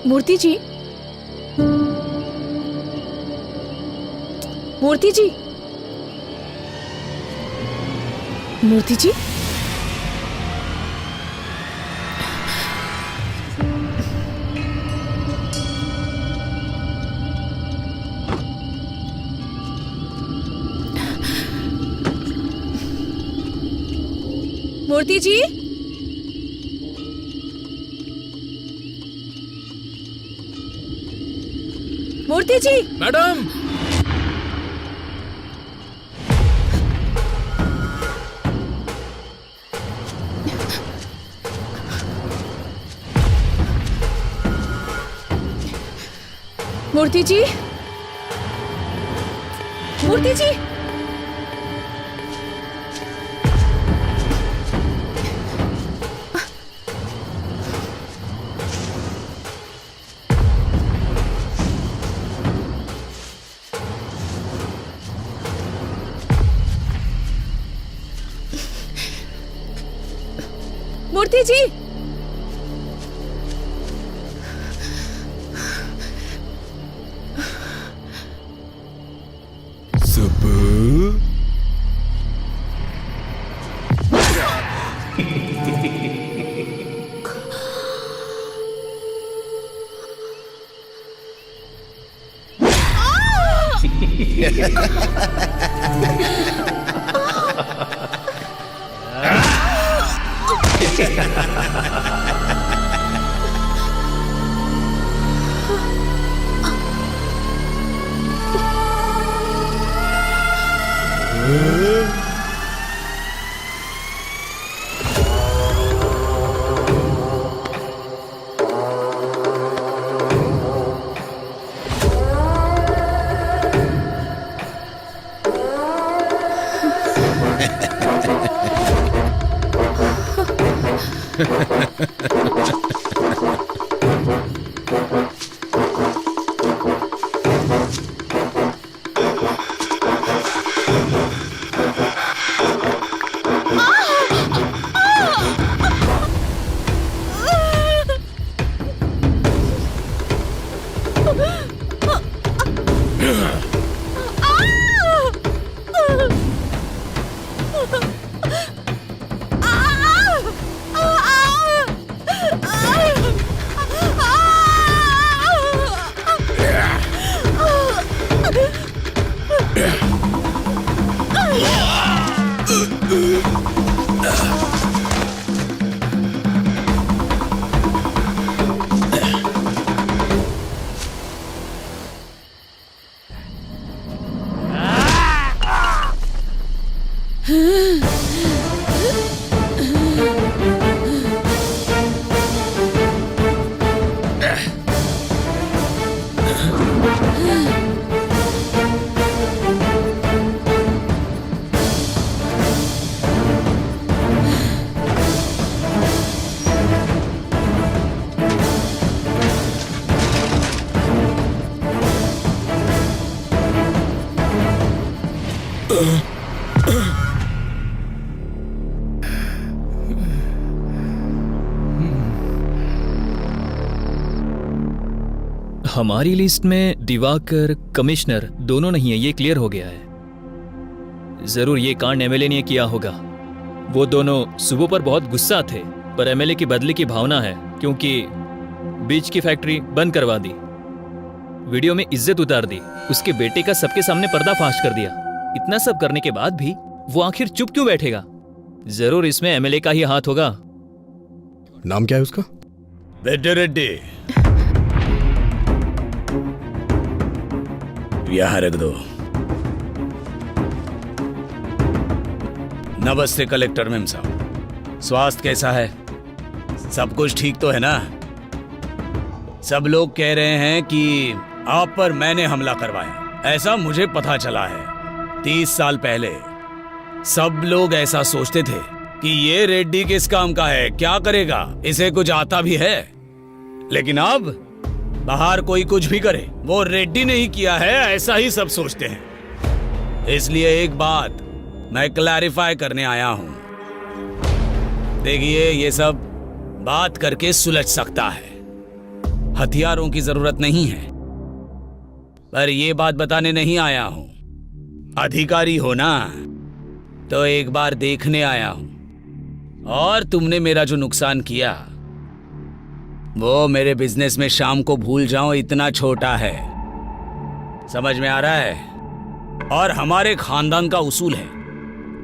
मूर्ति जी, मूर्ति जी, मूर्ति जी, मूर्ति जी, मूर्ति जी। मैडम, मूर्ति जी, मूर्ति जी, मूर्ति जी, हमारी लिस्ट में दिवाकर कमिश्नर दोनों नहीं है, ये क्लियर हो गया है। जरूर ये कांड एमएलए ने किया होगा। वो दोनों सुबह पर बहुत गुस्सा थे, पर एमएलए की बदले की भावना है, क्योंकि बीज की फैक्ट्री बंद करवा दी, वीडियो में इज्जत उतार दी, उसके बेटे का सबके सामने पर्दाफाश कर दिया। इतना सब करने के बाद भी वो आखिर चुप क्यों बैठेगा? जरूर इसमें एमएलए का ही हाथ होगा। नाम क्या है उसका? बेटे रेड्डी, यहाँ रख दो। नमस्ते कलेक्टर मैम साहब, स्वास्थ्य कैसा है? सब कुछ ठीक तो है ना? सब लोग कह रहे हैं कि आप पर मैंने हमला करवाया, ऐसा मुझे पता चला है। 30 साल पहले सब लोग ऐसा सोचते थे कि ये रेड्डी किस काम का है, क्या करेगा, इसे कुछ आता भी है। लेकिन अब बाहर कोई कुछ भी करे, वो रेड्डी ने ही किया है, ऐसा ही सब सोचते हैं। इसलिए एक बात मैं क्लैरिफाई करने आया हूं। देखिए, ये सब बात करके सुलझ सकता है, हथियारों की जरूरत नहीं है। पर ये बात बताने नहीं आया हूं। अधिकारी हो ना, तो एक बार देखने आया हूं। और तुमने मेरा जो नुकसान किया, वो मेरे बिजनेस में शाम को भूल जाओ इतना छोटा है। समझ में आ रहा है? और हमारे खानदान का उसूल है,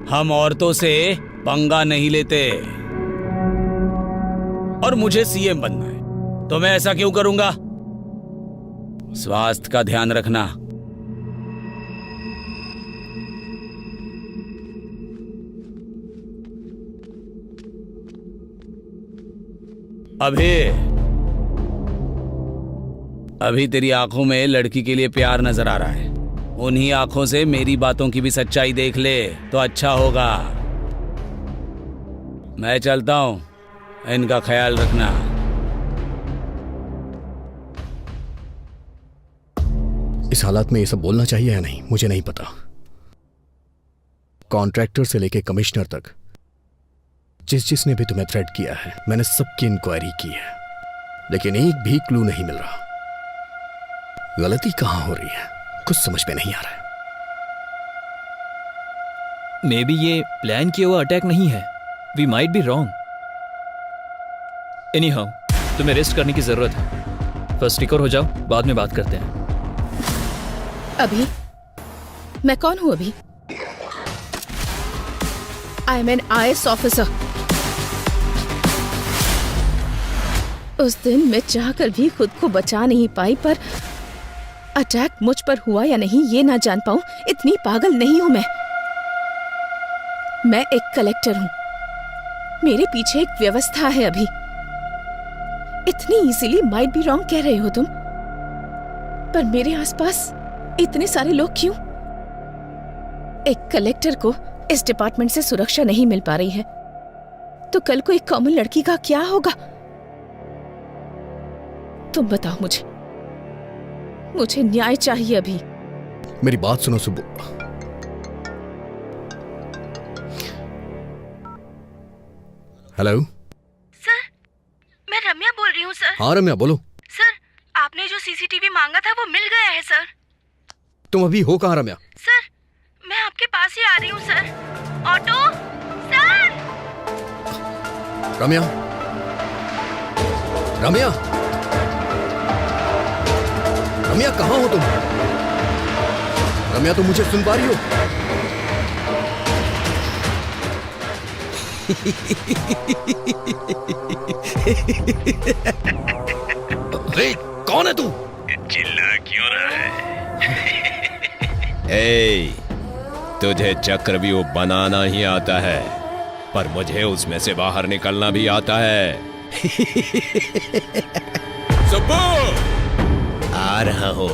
हम औरतों से पंगा नहीं लेते। और मुझे सीएम बनना है, तो मैं ऐसा क्यों करूंगा? स्वास्थ्य का ध्यान रखना। अभी तेरी आंखों में लड़की के लिए प्यार नजर आ रहा है। उन्हीं आंखों से मेरी बातों की भी सच्चाई देख ले तो अच्छा होगा। मैं चलता हूं, इनका ख्याल रखना। इस हालात में ये सब बोलना चाहिए या नहीं, मुझे नहीं पता। कॉन्ट्रैक्टर से लेके कमिश्नर तक जिसने भी तुम्हें थ्रेट किया है, मैंने सबकी इंक्वायरी की है, लेकिन एक भी क्लू नहीं मिल रहा। गलती कहां हो रही है, कुछ समझ में नहीं आ रहा है। मे बी ये प्लान किया हुआ अटैक नहीं है। We might be wrong. Anyhow, तुम्हें रेस्ट करने की जरूरत है। फर्स्ट रिकवर हो जाओ, बाद में बात करते हैं। अभी मैं कौन हूँ अभी? I am an IAS officer. उस दिन मैं चाहकर भी खुद को बचा नहीं पाई, पर अटैक मुझ पर हुआ या नहीं ये ना जान पाऊं, इतनी पागल नहीं हूं मैं। मैं एक कलेक्टर हूं, मेरे पीछे एक व्यवस्था है। अभी इतनी इजीली माइट बी रॉन्ग कह रहे हो तुम, पर मेरे आसपास इतने सारे लोग क्यों? एक कलेक्टर को इस डिपार्टमेंट से सुरक्षा नहीं मिल पा रही है, तो कल को एक कॉमन लड़की का क्या होगा? तुम बताओ मुझे न्याय चाहिए अभी। मेरी बात सुनो सुब्बू। हेलो सर, मैं रम्या बोल रही हूँ सर। हाँ रम्या बोलो। सर, आपने जो CCTV मांगा था वो मिल गया है सर। तुम अभी हो कहाँ रम्या? सर, मैं आपके पास ही आ रही हूँ sir. Auto sir. Ramya, Ramya, Ramya कहाँ हो तुम? रम्या तुम मुझे सुन पा रही हो? अरे कौन है तू? चिल्ला क्यों रहा है? ए, तुझे चक्रव्यूह बनाना ही आता है, पर मुझे उसमें से बाहर निकलना भी आता है। सुब्बू, आ रहा हो।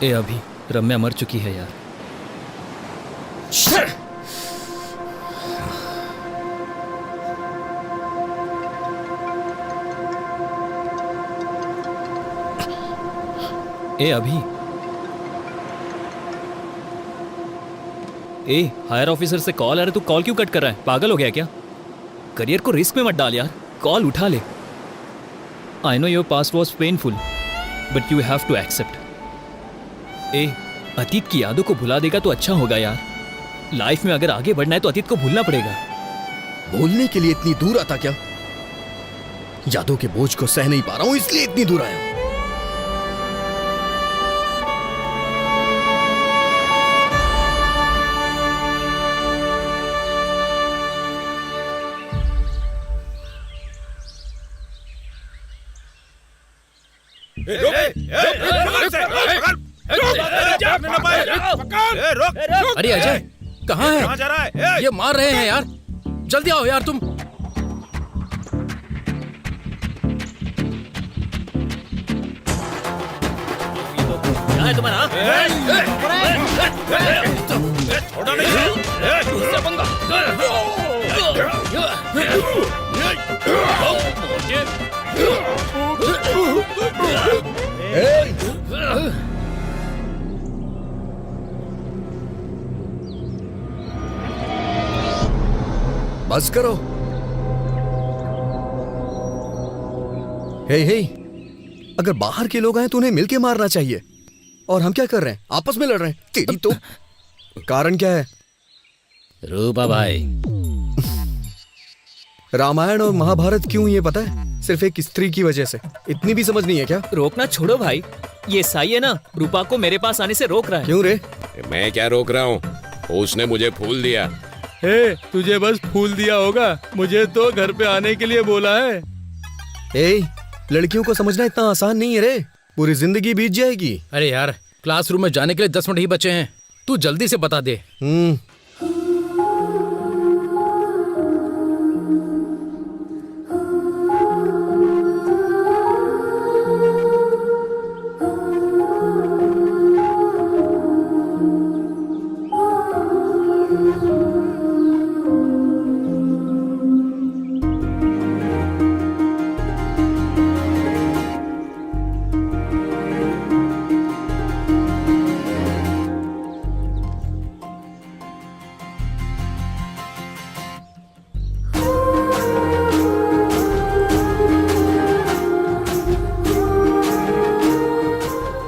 ए अभी रम्या मर चुकी है यार। ए अभी, ए हायर ऑफिसर से कॉल आ रहा है, तू कॉल क्यों कट कर रहा है? पागल हो गया क्या? करियर को रिस्क में मत डाल यार, कॉल उठा ले। I know your past was painful but you have to accept. ए अतीत की यादों को भुला देगा तो अच्छा होगा यार। लाइफ में अगर आगे बढ़ना है तो अतीत को भूलना पड़ेगा। बोलने के लिए इतनी दूर आता क्या? यादों के बोझ को सह नहीं पा रहा हूं इसलिए इतनी दूर आया हूं। अरे अजय कहाँ है? कहाँ जा रहा है? ये मार रहे हैं यार, जल्दी आओ यार तुम। क्या है तुम्हारा? छोड़ो बस करो। हे अगर बाहर के लोग आए तो उन्हें मिलके मारना चाहिए, और हम क्या कर रहे हैं? आपस में लड़ रहे हैं। तेरी तो कारण क्या है? रूपा भाई, रामायण और महाभारत क्यों ये पता है? सिर्फ एक स्त्री की वजह से। इतनी भी समझ नहीं है क्या? रोकना छोड़ो भाई, ये साई है ना, रूपा को मेरे पास आने से रोक रहा है। क्यों रे? मैं क्या रोक रहा हूँ, उसने मुझे फूल दिया। हे, तुझे बस फूल दिया होगा, मुझे तो घर पे आने के लिए बोला है। ए, लड़कियों को समझना इतना आसान नहीं है रे, पूरी जिंदगी बीत जाएगी। अरे यार, क्लासरूम में जाने के लिए 10 मिनट ही बचे हैं, तू जल्दी से बता दे।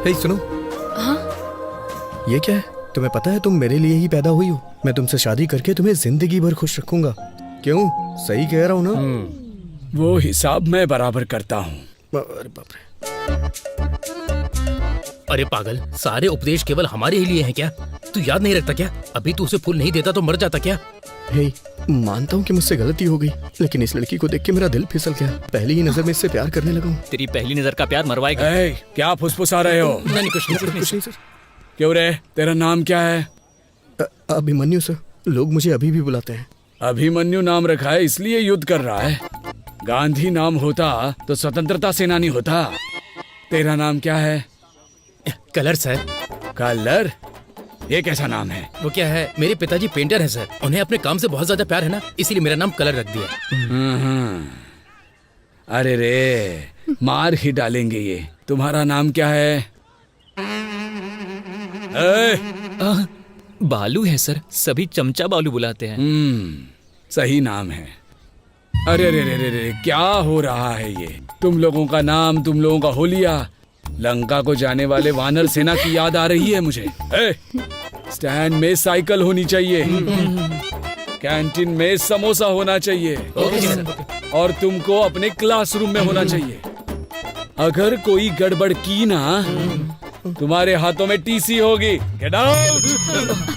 हे सुनो। हाँ? ये क्या है? तुम्हें पता है तुम मेरे लिए ही पैदा हुई हो। मैं तुमसे शादी करके तुम्हें जिंदगी भर खुश रखूंगा। क्यों? सही कह रहा हूँ ना? वो हिसाब मैं बराबर करता हूँ। अरे बाप रे। अरे पागल, सारे उपदेश केवल हमारे ही लिए हैं क्या? तू याद नहीं रखता क्या? अभी तू उसे फूल नहीं देता तो मर जाता क्या? हे, मानता हूँ कि मुझसे गलती हो गई, लेकिन इस लड़की को देख के मेरा दिल फिसल गया। पहली ही नजर में इससे प्यार करने लगा हूँ। तेरी पहली नजर का प्यार मरवाएगा। क्या फुसफुसा रहे हो? नहीं, कुछ नहीं सर। क्यों रे, तेरा नाम क्या है? अभिमन्यु सर, लोग मुझे अभी भी बुलाते हैं। अभिमन्यु नाम रखा है इसलिए युद्ध कर रहा है। गांधी नाम होता तो स्वतंत्रता सेनानी होता। तेरा नाम क्या है? Colour sir. कलर? ये कैसा नाम है? वो क्या है, मेरे पिताजी पेंटर हैं सर, उन्हें अपने काम से बहुत ज्यादा प्यार है ना, इसीलिए मेरा नाम कलर रख दिया। अरे रे, मार ही डालेंगे ये। तुम्हारा नाम क्या है? बालू है सर, सभी चमचा बालू बुलाते हैं। सही नाम है। अरे रे रे रे रे, क्या हो रहा है ये? तुम लोगों का नाम, तुम लोगों का होलिया, लंका को जाने वाले वानर सेना की याद आ रही है मुझे। स्टैंड में साइकिल होनी चाहिए, कैंटीन में समोसा होना चाहिए, और तुमको अपने क्लासरूम में होना चाहिए। अगर कोई गड़बड़ की ना, तुम्हारे हाथों में टीसी होगी। Get out.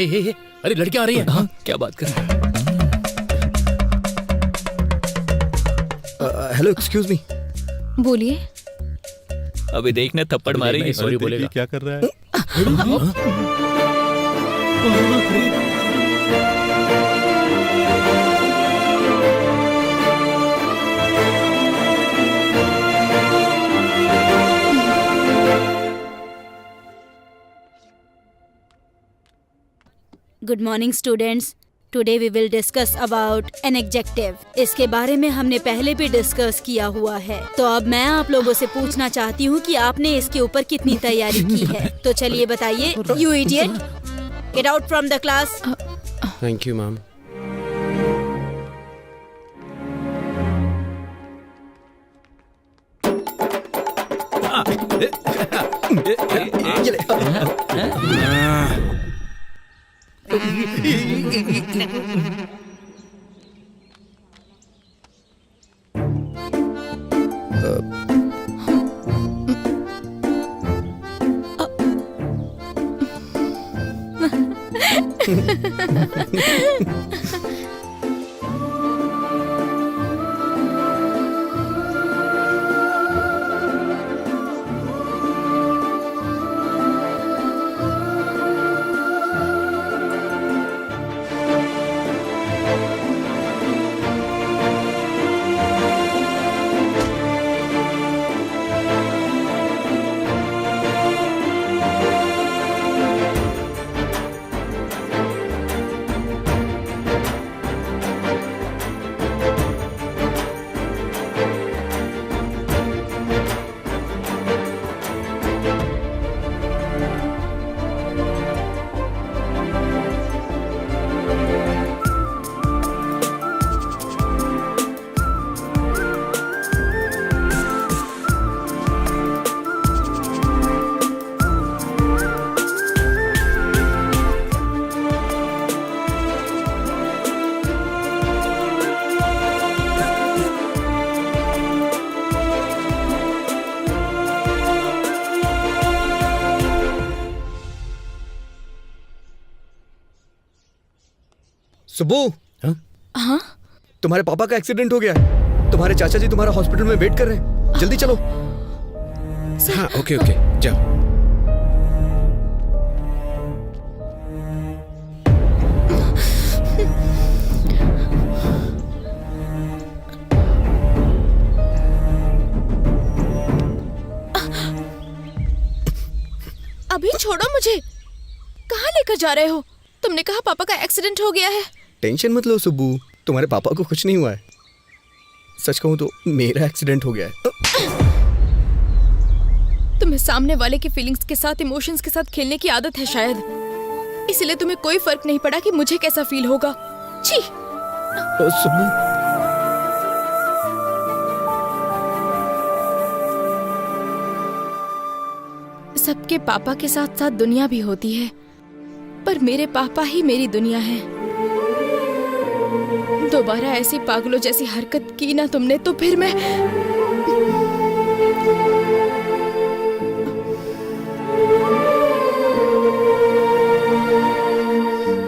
हे, अरे लड़कियां आ रही हैं। हाँ, क्या बात कर रहे हैं? Hello, excuse me. बोलिए। अभी देखना थप्पड़ मारेगी। सॉरी बोलेगा। क्या कर रहा है? Good morning students. Today we will discuss about an adjective. इसके बारे में हमने पहले भी डिस्कस किया हुआ है, तो अब मैं आप लोगों से पूछना चाहती हूँ कि आपने इसके ऊपर कितनी तैयारी की है। तो चलिए बताइए। You idiot, get out from the class. Thank you ma'am. Subbu. हाँ? तुम्हारे पापा का एक्सीडेंट हो गया है। तुम्हारे चाचा जी तुम्हारा हॉस्पिटल में वेट कर रहे हैं, जल्दी चलो। हाँ ओके ओके जाओ। अभी छोड़ो मुझे। कहाँ लेकर जा रहे हो? तुमने कहा पापा का एक्सीडेंट हो गया है। टेंशन मत लो सुब्बू, तुम्हारे पापा को कुछ नहीं हुआ है। सच कहूं तो मेरा एक्सीडेंट हो गया है। तुम्हें सामने वाले की फीलिंग्स के साथ, इमोशंस के साथ खेलने की आदत है शायद, इसलिए तुम्हें कोई फर्क नहीं पड़ा कि मुझे कैसा फील होगा। छी। सुब्बू। सबके पापा के साथ साथ दुनिया भी होती है, पर मेरे पापा ही मेरी दुनिया है। दोबारा ऐसी पागलों जैसी हरकत की ना तुमने तो फिर मैं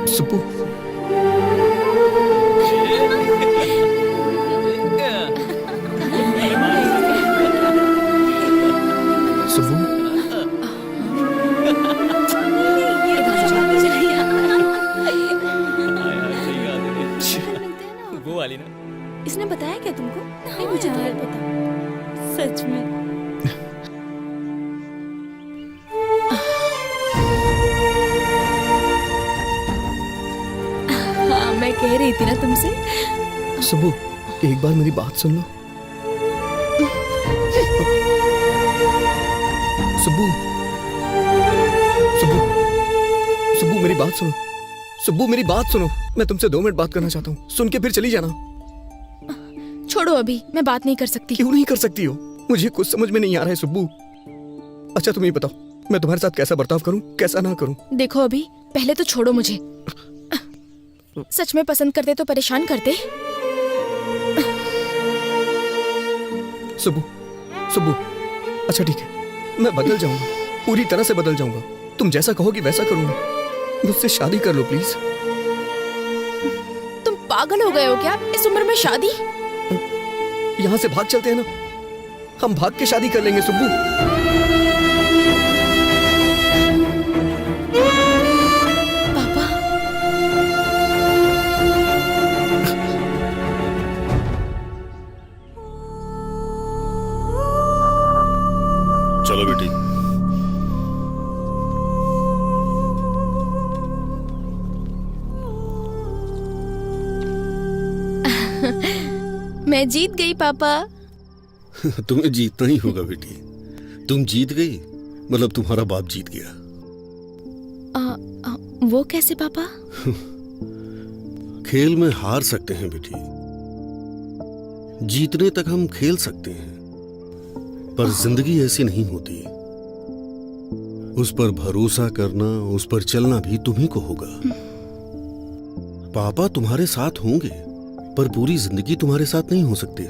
सुब्बू। सुब्बू। वो वाली ना। इसने बताया क्या तुमको? नहीं मुझे तो नहीं पता सच में। हाँ मैं कह रही थी ना तुमसे। सुब्बू एक बार मेरी बात सुन लो। सुब्बू। सुब्बू। सुब्बू मेरी बात सुनो। सुब्बू मेरी बात सुनो, मैं तुमसे 2 मिनट बात करना चाहता हूँ, सुन के फिर चली जाना। छोड़ो, अभी मैं बात नहीं कर सकती। क्यों नहीं कर सकती हो? मुझे कुछ समझ में नहीं आ रहा है सुब्बू। अच्छा तुम ही बताओ, मैं तुम्हारे साथ कैसा बर्ताव करूं, कैसा ना करूं? देखो अभी, पहले तो छोड़ो मुझे। सच में पसंद करते तो परेशान करते। सुब्बू। सुब्बू अच्छा ठीक है, मैं बदल जाऊंगा, पूरी तरह से बदल जाऊंगा। तुम जैसा कहोगी वैसा करूंगा। मुझसे शादी कर लो प्लीज। तुम पागल हो गए हो क्या? इस उम्र में शादी? यहाँ से भाग चलते हैं ना, हम भाग के शादी कर लेंगे सुब्बू। पापा। चलो बेटी। मैं जीत गई पापा। तुम्हें जीतना ही होगा बेटी। तुम जीत गई मतलब तुम्हारा बाप जीत गया। वो कैसे पापा? खेल में हार सकते हैं बेटी, जीतने तक हम खेल सकते हैं, पर जिंदगी ऐसी नहीं होती। उस पर भरोसा करना, उस पर चलना भी तुम्ही को होगा। पापा तुम्हारे साथ होंगे, पर पूरी जिंदगी तुम्हारे साथ नहीं हो सकते,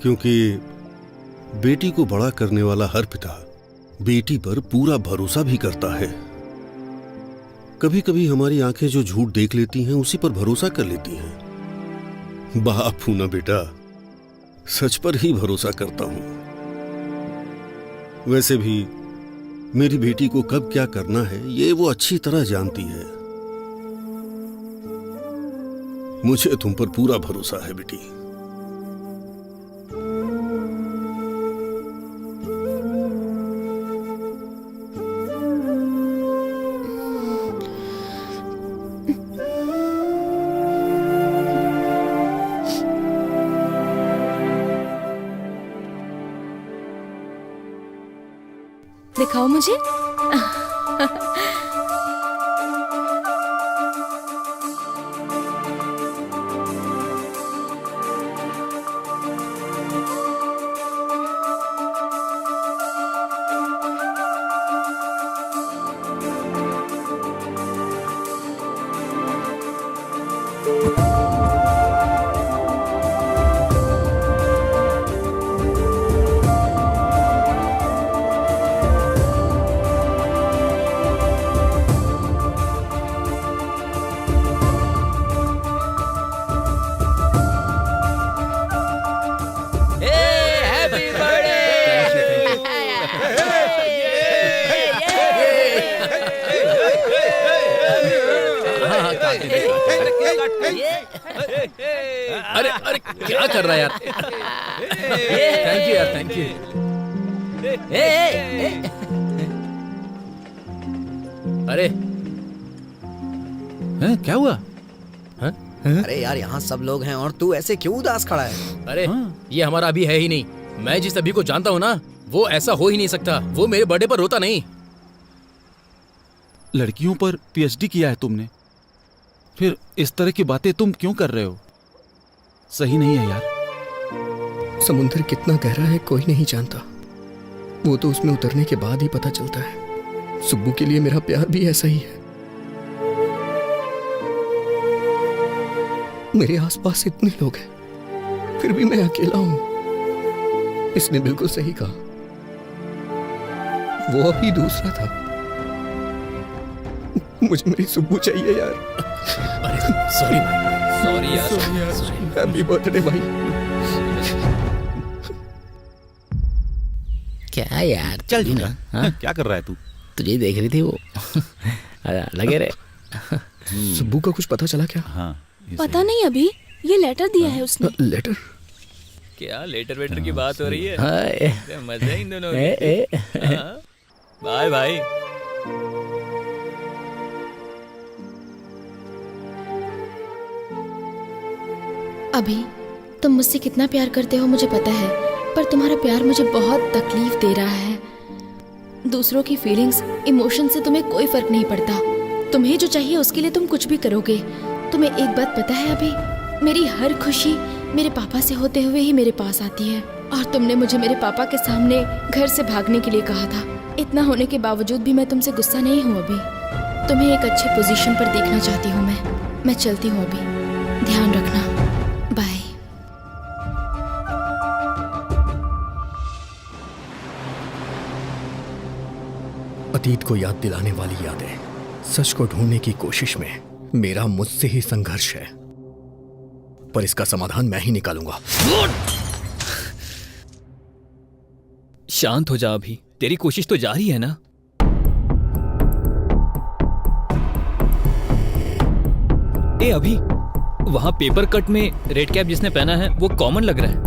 क्योंकि बेटी को बड़ा करने वाला हर पिता बेटी पर पूरा भरोसा भी करता है। कभी कभी हमारी आंखें जो झूठ देख लेती हैं उसी पर भरोसा कर लेती हैं। बाप हूं ना बेटा, सच पर ही भरोसा करता हूं। वैसे भी मेरी बेटी को कब क्या करना है ये वो अच्छी तरह जानती है। मुझे तुम पर पूरा भरोसा है बेटी। दिखाओ मुझे। अरे अरे क्या कर रहा है यार? थैंक यू यार, थैंक यू। अरे हैं, क्या हुआ? अरे यार, यहाँ सब लोग हैं और तू ऐसे क्यों उदास खड़ा है? अरे ये हमारा अभी है ही नहीं। मैं जिस अभी को जानता हूँ ना, वो ऐसा हो ही नहीं सकता। वो मेरे बर्थडे पर रोता नहीं। लड़कियों पर पीएचडी किया है तुमने, फिर इस तरह की बातें तुम क्यों कर रहे हो? सही नहीं है यार। समुंदर कितना गहरा है कोई नहीं जानता, वो तो उसमें उतरने के बाद ही पता चलता है। सुब्बू के लिए मेरा प्यार भी ऐसा ही है। मेरे आसपास इतने लोग हैं, फिर भी मैं अकेला हूं। इसने बिल्कुल सही कहा, वो अभी दूसरा था। मुझे मेरी सुब्बू चाहिए यार। अरे सॉरी भाई, सॉरी यार। हैप्पी बर्थडे भाई। क्या यार, चल झूठा। क्या कर रहा है तू? तुझे देख रही थी वो। लगे रे। सुब्बू का कुछ पता चला क्या? हाँ, पता नहीं, अभी ये लेटर दिया है उसने। लेटर? क्या लेटर वेटर की बात हो रही है? हाँ, मजा इन दोनों की। बाय भाई। अभी तुम मुझसे कितना प्यार करते हो मुझे पता है, पर तुम्हारा प्यार मुझे बहुत तकलीफ दे रहा है। दूसरों की फीलिंग्स, इमोशन से तुम्हें कोई फर्क नहीं पड़ता। तुम्हें जो चाहिए उसके लिए तुम कुछ भी करोगे। तुम्हें एक बात पता है अभी, मेरी हर खुशी मेरे पापा से होते हुए ही मेरे पास आती है। और तुमने मुझे मेरे पापा के सामने घर से भागने के लिए कहा था। इतना होने के बावजूद भी मैं तुमसे गुस्सा नहीं हूँ अभी। तुम्हें एक अच्छे पोजीशन पर देखना चाहती हूँ मैं चलती हूँ अभी। ध्यान रखना, बाय। अतीत को याद दिलाने वाली यादें, सच को ढूंढने की कोशिश में मेरा मुझसे ही संघर्ष है, पर इसका समाधान मैं ही निकालूंगा। शांत हो जा अभी, तेरी कोशिश तो जारी है ना। ए अभी, वहां पेपर कट में रेड कैप जिसने पहना है वो कॉमन लग रहा है।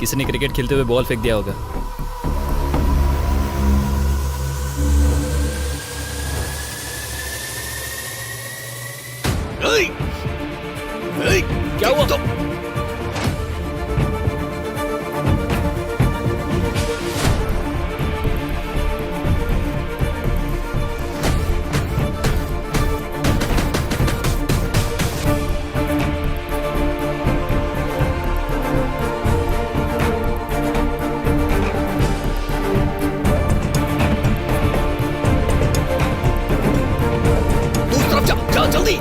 किसी ने क्रिकेट खेलते हुए बॉल फेंक दिया होगा। क्या हुआ? दूसरी तरफ जा जल्दी।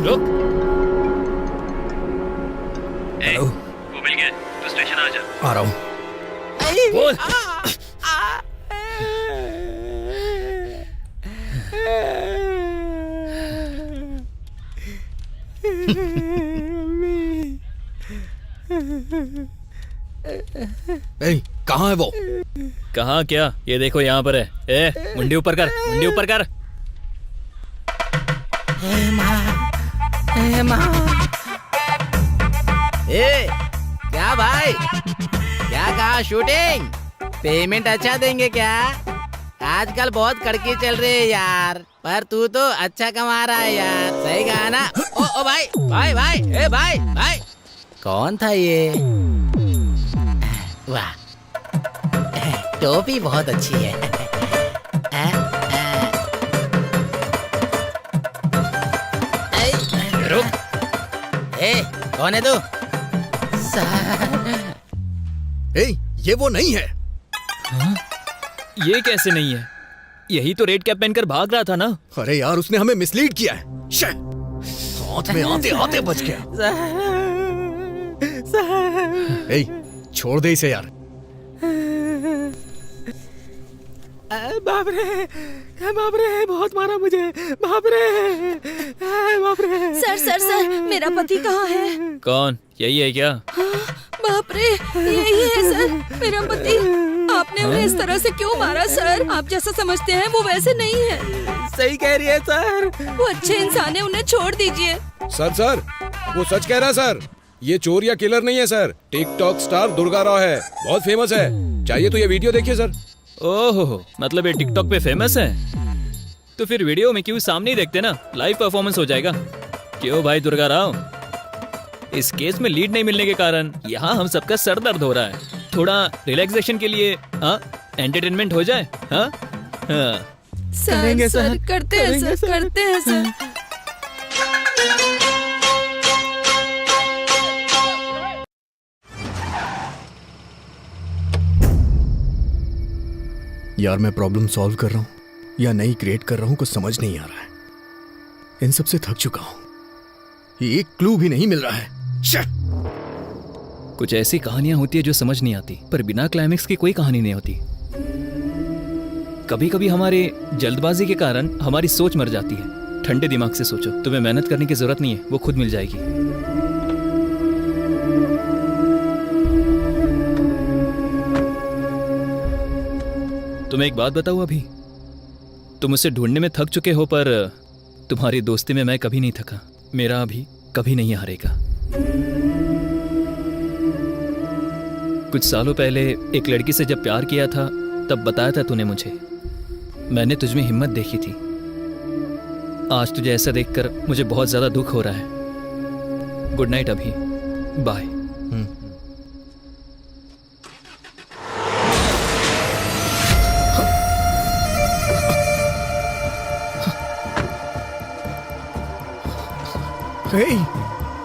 रुक। हेलो, वो मिल गया, तू स्टेशन आ जा। आ रहा हूँ। बोल। कहाँ है वो? कहाँ क्या? ये देखो यहाँ पर है। ए, मुंडी ऊपर कर, मुंडी ऊपर कर। ए, क्या भाई, क्या कहा शूटिंग? पेमेंट अच्छा देंगे क्या? आजकल बहुत कड़की चल रही है यार, पर तू तो अच्छा कमा रहा है यार। सही कहा ना? ओ भाई भाई भाई, ए भाई भाई, कौन था ये? वाह, टोपी बहुत अच्छी है। रुक। ए, कौन है तू? ए, ये वो नहीं है। हाँ? ये कैसे नहीं है? यही तो रेड कैप पहनकर भाग रहा था ना। अरे यार, उसने हमें मिसलीड किया है। हाथ में आते आते बच गया। ए, छोड़ दे इसे यार। बाप रे, बहुत मारा मुझे। बाप रे। सर सर सर, मेरा पति कहाँ है? कौन? यही है क्या? बाप रे, यही है सर, मेरा पति। आपने उन्हें इस तरह से क्यों मारा सर? आप जैसा समझते हैं वो वैसे नहीं है। सही कह रही है सर। वो अच्छे इंसान है, उन्हें छोड़ दीजिए। सर वो सच कह रहा है सर। ये चोर या किलर नहीं है sir. TikTok star Durga Rao है, बहुत फेमस है। चाहिए तो ये वीडियो देखिए सर। ओहो, मतलब ये टिकटॉक पे फेमस है? तो फिर वीडियो में क्यों सामने ही देखते ना, लाइव परफॉर्मेंस हो जाएगा। क्यों भाई दुर्गा राव? इस केस में लीड नहीं मिलने के कारण यहाँ हम सबका सर दर्द हो रहा है। थोड़ा रिलैक्सेशन के लिए एंटरटेनमेंट हो जाए। करेंगे सर, करते हैं सर, करते हैं सर। यार, मैं प्रॉब्लम सॉल्व कर रहा हूँ या नई क्रिएट कर रहा हूँ, कुछ समझ नहीं आ रहा है। इन सब से थक चुका हूँ। एक क्लू भी नहीं मिल रहा है। कुछ ऐसी कहानियां होती है जो समझ नहीं आती, पर बिना क्लाइमेक्स की कोई कहानी नहीं होती। कभी कभी हमारे जल्दबाजी के कारण हमारी सोच मर जाती है। ठंडे दिमाग से सोचो, तुम्हें मेहनत करने की जरूरत नहीं है, वो खुद मिल जाएगी। तुम्हें एक बात बताऊं, अभी तुम मुझसे ढूंढने में थक चुके हो, पर तुम्हारी दोस्ती में मैं कभी नहीं थका। मेरा अभी कभी नहीं हारेगा। कुछ सालों पहले एक लड़की से जब प्यार किया था, तब बताया था तूने मुझे। मैंने तुझमें हिम्मत देखी थी। आज तुझे ऐसा देखकर मुझे बहुत ज्यादा दुख हो रहा है। गुड नाइट अभी, बाय।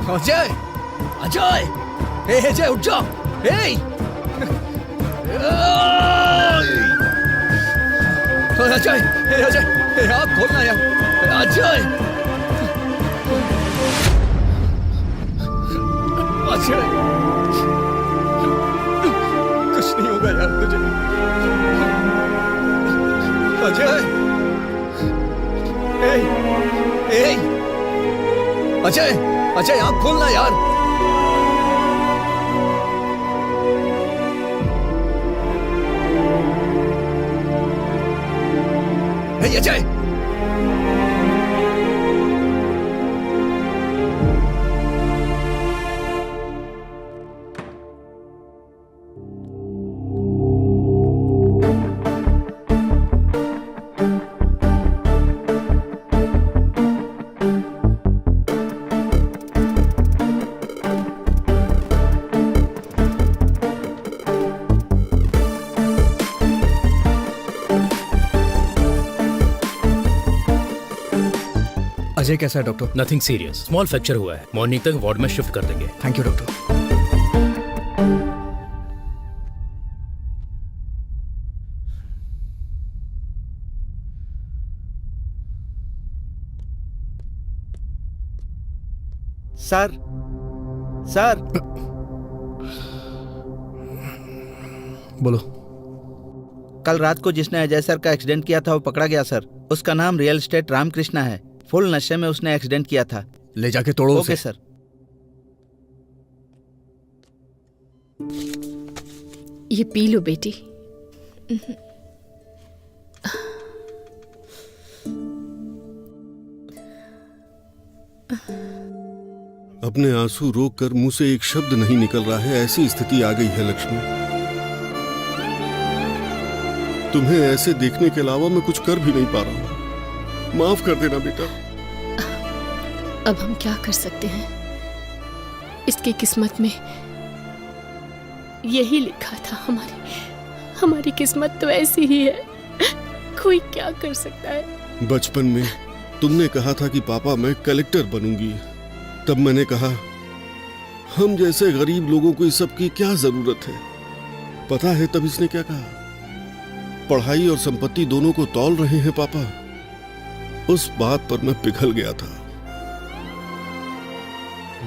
अजय, अजय, अजय उठ जा। अजय, अजय, आप खोलना यार। अजय, अजय, कुछ नहीं होगा यार तुझे। अजय, अजय, अजय, आप खोलना यार। अजय, अजय कैसा है doctor? Nothing serious, small fracture हुआ है। मॉर्निंग तक वार्ड में शिफ्ट कर देंगे। Thank you doctor. Sir, sir, बोलो। कल रात को जिसने अजय सर का एक्सीडेंट किया था वो पकड़ा गया सर। उसका नाम रियल एस्टेट रामकृष्णा है। फुल नशे में उसने एक्सीडेंट किया था। ले जाके तोड़ो उसे। Okay sir. ये पी लो बेटी। अपने आंसू रोककर मुंह से एक शब्द नहीं निकल रहा है, ऐसी स्थिति आ गई है लक्ष्मी। तुम्हें ऐसे देखने के अलावा मैं कुछ कर भी नहीं पा रहा हूं। माफ कर देना बेटा। अब हम क्या कर सकते हैं? इसकी किस्मत में यही लिखा था। हमारी किस्मत तो ऐसी ही है। कोई क्या कर सकता है? बचपन में तुमने कहा था कि पापा मैं कलेक्टर बनूंगी। तब मैंने कहा हम जैसे गरीब लोगों को इस सब की क्या जरूरत है? पता है तब इसने क्या कहा? पढ़ाई और संपत्ति दोनों को तौल रहे हैं पापा। उस बात पर मैं पिघल गया था।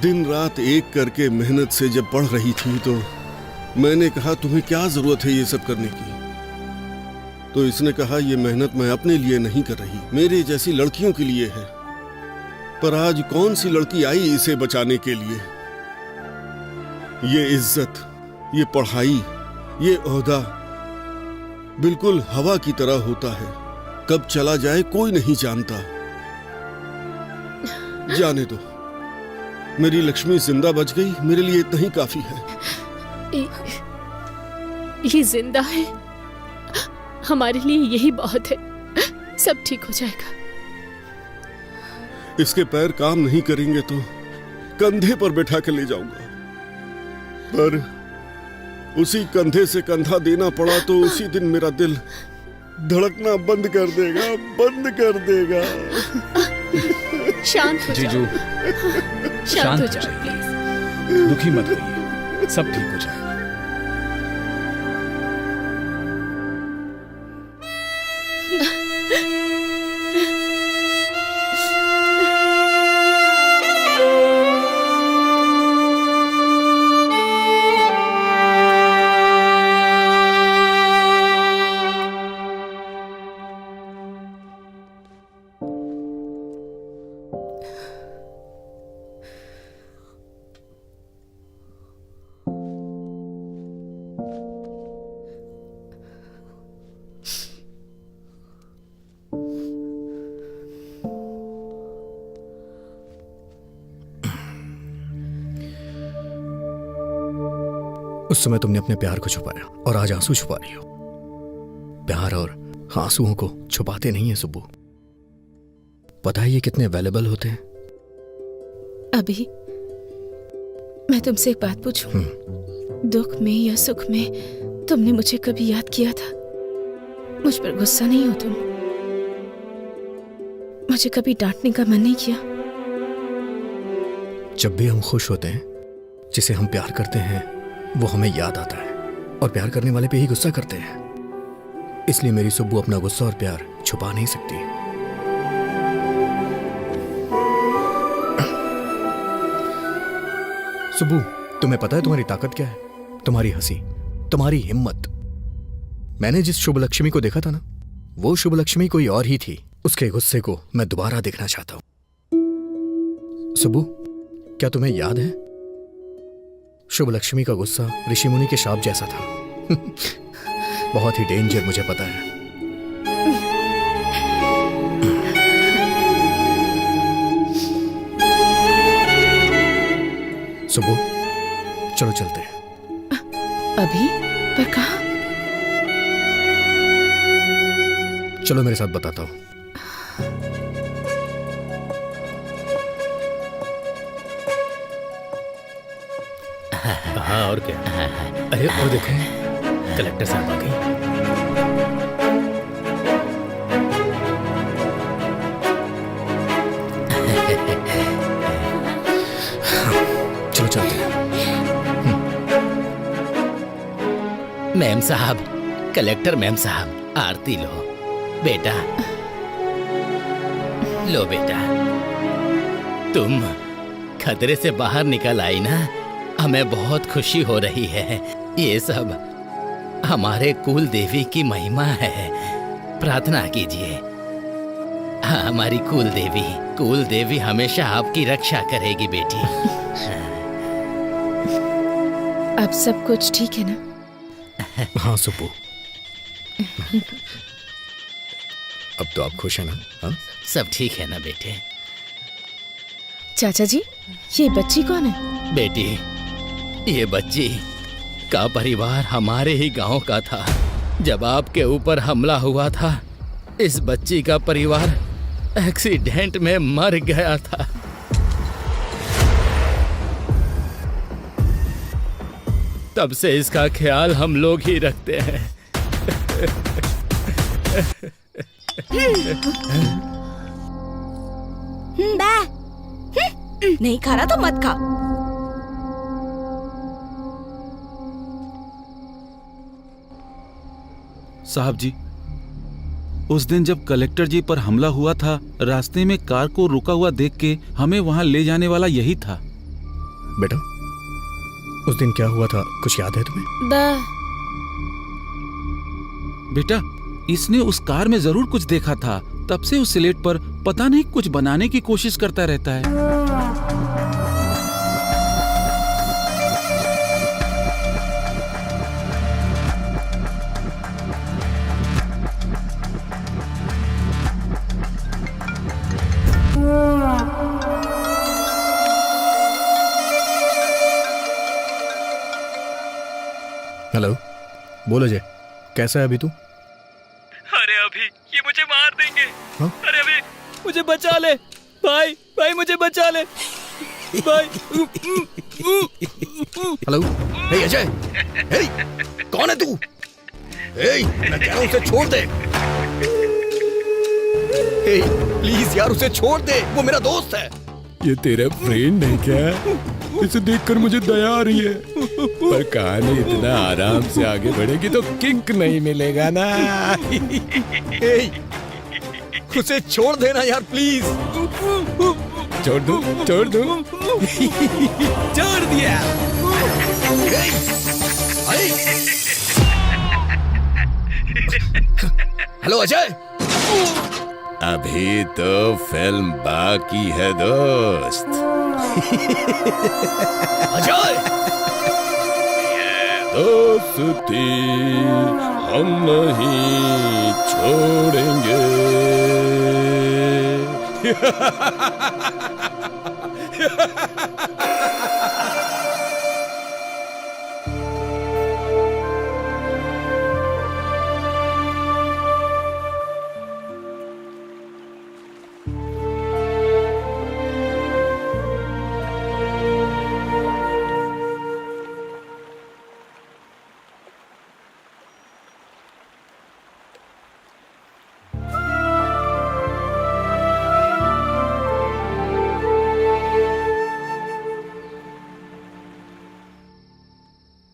दिन रात एक करके मेहनत से जब पढ़ रही थी तो मैंने कहा तुम्हें क्या जरूरत है ये सब करने की? तो इसने कहा ये मेहनत मैं अपने लिए नहीं कर रही, मेरे जैसी लड़कियों के लिए है। पर आज कौन सी लड़की आई इसे बचाने के लिए? ये इज्जत, ये पढ़ाई, ये ओहदा बिल्कुल हवा की तरह होता है, कब चला जाए कोई नहीं जानता। जाने दो, मेरी लक्ष्मी जिंदा बच गई, मेरे लिए इतना ही काफी है। ये जिंदा है, हमारे लिए यही बहुत है। सब ठीक हो जाएगा। इसके पैर काम नहीं करेंगे तो कंधे पर बैठा कर ले जाऊंगा, पर उसी कंधे से कंधा देना पड़ा तो उसी दिन मेरा दिल धड़कना बंद कर देगा, बंद कर देगा। शांत हो जीजू, शांत हो जाओ प्लीज। दुखी मत होइए, सब ठीक हो जाएगा। उस समय तुमने अपने प्यार को छुपाया और आज आंसू छुपा रही हो। प्यार और आंसुओं को छुपाते नहीं है सुब्बू। पता है ये कितने वैल्यूएबल होते हैं? अभी मैं तुमसे एक बात पूछूं? दुख में या सुख में तुमने मुझे कभी याद किया था? मुझ पर गुस्सा नहीं हो तुम? मुझे कभी डांटने का मन नहीं किया? जब भी हम खुश होते हैं, जिसे हम प्यार करते हैं वो हमें याद आता है, और प्यार करने वाले पे ही गुस्सा करते हैं। इसलिए मेरी सुब्बू अपना गुस्सा और प्यार छुपा नहीं सकती। सुब्बू, तुम्हें पता है तुम्हारी ताकत क्या है? तुम्हारी हंसी, तुम्हारी हिम्मत। मैंने जिस शुभ लक्ष्मी को देखा था ना, वो शुभ लक्ष्मी कोई और ही थी। उसके गुस्से को मैं दोबारा देखना चाहता हूं। सुब्बू, क्या तुम्हें याद है शुभ लक्ष्मी का गुस्सा ऋषि मुनि के शाप जैसा था। बहुत ही डेंजर, मुझे पता है। सुबह चलो चलते हैं। अभी? पर कहाँ? चलो मेरे साथ बताता हूँ। हाँ और क्या? अरे और देखो, कलेक्टर साहब आ गए। चलो चलते हैं। मैम साहब, कलेक्टर मैम साहब, आरती लो बेटा। लो बेटा, तुम खतरे से बाहर निकल आई ना, हमें बहुत खुशी हो रही है। ये सब हमारे कुल देवी की महिमा है। प्रार्थना कीजिए, हमारी कुल देवी हमेशा आपकी रक्षा करेगी बेटी। अब सब कुछ ठीक है ना? हाँ सुब्बू, अब तो आप खुश हैं ना? हाँ? सब ठीक है ना बेटे? चाचा जी, ये बच्ची कौन है? बेटी, ये बच्ची का परिवार हमारे ही गांव का था। जब आपके ऊपर हमला हुआ था, इस बच्ची का परिवार एक्सीडेंट में मर गया था। तब से इसका ख्याल हम लोग ही रखते हैं। नहीं खा रहा तो मत खा। साहब जी, उस दिन जब कलेक्टर जी पर हमला हुआ था, रास्ते में कार को रुका हुआ देख के हमें वहां ले जाने वाला यही था। बेटा, उस दिन क्या हुआ था, कुछ याद है तुम्हें? बेटा, इसने उस कार में जरूर कुछ देखा था, तब से उस स्लेट पर पता नहीं कुछ बनाने की कोशिश करता रहता है। हेलो, बोलो जय, कैसा है अभी तू? अरे अभी ये मुझे मार देंगे। हाँ? अरे अभी मुझे बचा ले भाई, भाई मुझे बचा ले भाई। हेलो, हे अजय, हे, कौन है तू? हे, मैं कह रहा हूं उसे छोड़ दे। हे, प्लीज यार उसे छोड़ दे, वो मेरा दोस्त है। ये तेरा फ्रेंड है क्या? इसे देखकर मुझे दया आ रही है, पर कहानी इतना आराम से आगे बढ़ेगी तो किंक नहीं मिलेगा ना। हे, उसे छोड़ देना यार प्लीज। छोड़ दूं? छोड़ दूं? छोड़ दिया। हेलो अजय। अभी तो फिल्म बाकी है दोस्त। अजय, ये दोस्ती हम नहीं छोड़ेंगे।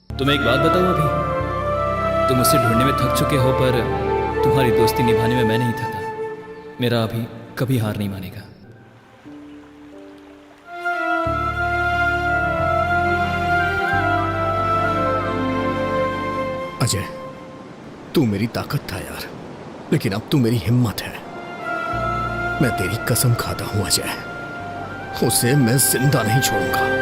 तुम्हें एक बात बताऊं, अभी तुम उसे ढूंढने में थक चुके हो, पर तुम्हारी दोस्ती निभाने में मैं नहीं थका। मेरा अभी कभी हार नहीं मानेगा। अजय, तू मेरी ताकत था यार, लेकिन अब तू मेरी हिम्मत है। मैं तेरी कसम खाता हूं अजय, उसे मैं जिंदा नहीं छोड़ूंगा।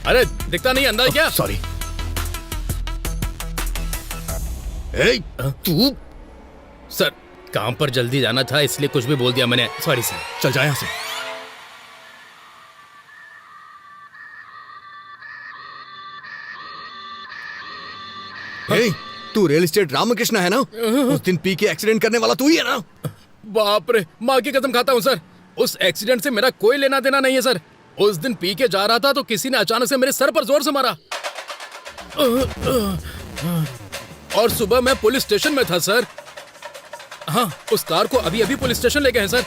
अरे दिखता नहीं अंदर क्या? सॉरी। तू? सर, काम पर जल्दी जाना था इसलिए कुछ भी बोल दिया मैंने। Sorry sir. चल जा यहां से। तू रियल एस्टेट रामकृष्ण है ना? उस दिन पी के एक्सीडेंट करने वाला तू ही है ना? बाप रे, माँ की कसम खाता हूँ सर, उस एक्सीडेंट से मेरा कोई लेना देना नहीं है सर। उस दिन पी के जा रहा था तो किसी ने अचानक से मेरे सर पर जोर से मारा और सुबह मैं पुलिस स्टेशन में था सर। हाँ, उस कार को अभी अभी पुलिस स्टेशन ले गए हैं सर।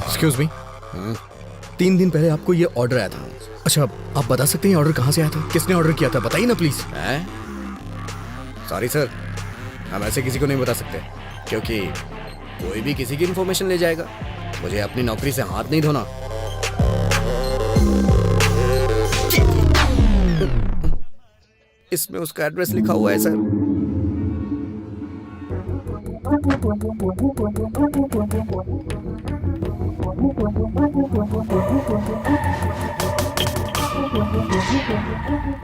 एक्सक्यूज मी, 3 दिन पहले आपको ये ऑर्डर आया था। अच्छा, आप बता सकते हैं ऑर्डर कहाँ से आया था, किसने ऑर्डर किया था, बताइए ना प्लीज। सॉरी सर, हम ऐसे किसी को नहीं बता सकते क्योंकि कोई भी किसी की इन्फॉर्मेशन ले जाएगा। मुझे अपनी नौकरी से हाथ नहीं धोना। इसमें उसका एड्रेस लिखा हुआ है सर।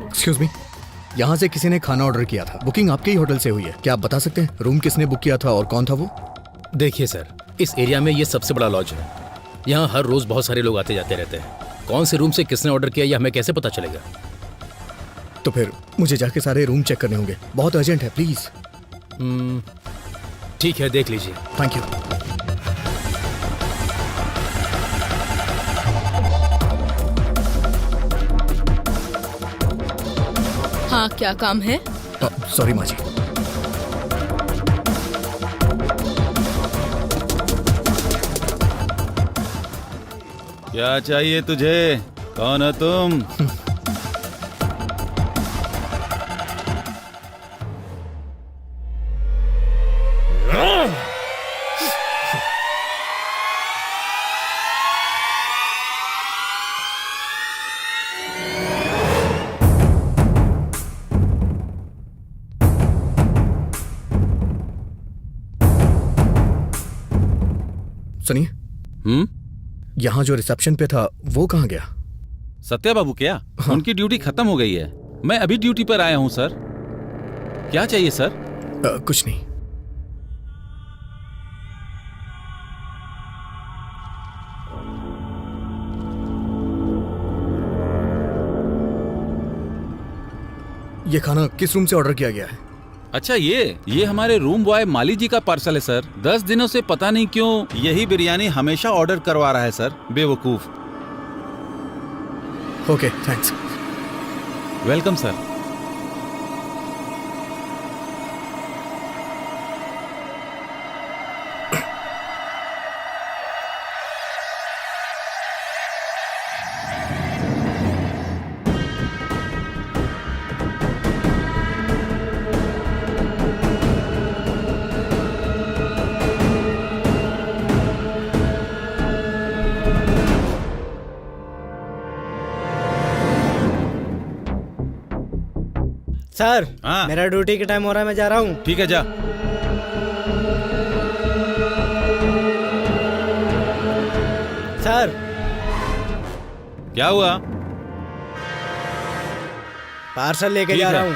एक्सक्यूज मी, यहाँ से किसी ने खाना ऑर्डर किया था, बुकिंग आपके ही होटल से हुई है, क्या आप बता सकते हैं रूम किसने बुक किया था और कौन था वो? देखिए सर, इस एरिया में ये सबसे बड़ा लॉज है। यहाँ हर रोज बहुत सारे लोग आते जाते रहते हैं। कौन से रूम से किसने ऑर्डर किया ये हमें कैसे पता चलेगा? तो फिर मुझे जाके सारे रूम चेक करने होंगे, बहुत अर्जेंट है, प्लीज। ठीक है, देख लीजिए। Thank you. हाँ, क्या काम है? सॉरी माँ जी। क्या चाहिए तुझे? कौन हो तुम? सुनिए, यहाँ जो रिसेप्शन पे था वो कहाँ गया? सत्या बाबू क्या? उनकी ड्यूटी खत्म हो गई है। मैं अभी ड्यूटी पर आया हूँ सर। क्या चाहिए सर? कुछ नहीं। ये खाना किस रूम से ऑर्डर किया गया है? अच्छा, ये हमारे रूम बॉय माली जी का पार्सल है सर। 10 दिनों से पता नहीं क्यों यही बिरयानी हमेशा ऑर्डर करवा रहा है सर, बेवकूफ। Okay, thanks. Welcome sir. Sir, मेरा ड्यूटी के टाइम हो रहा है, मैं जा रहा हूँ। ठीक है, जा। सर, क्या हुआ? पार्सल लेके जा रहा हूँ।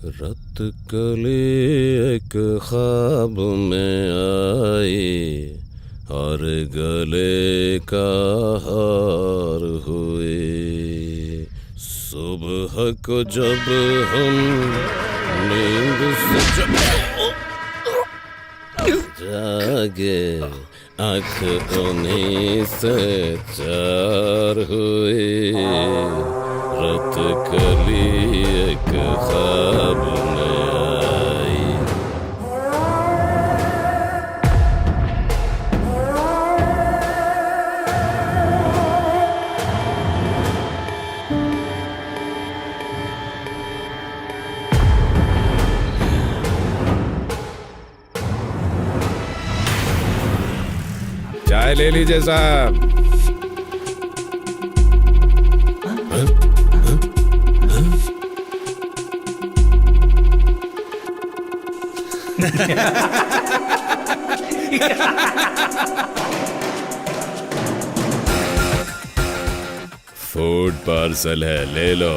रत कले एक ख्वाब में आई और गले का हार हुए। सुबह को जब हम नींद से जागे आँख उन्हीं से चार हुए। रत कली एक ख्वाब में आई। चाय ले लीजिए साहब। फूड पार्सल है, ले लो।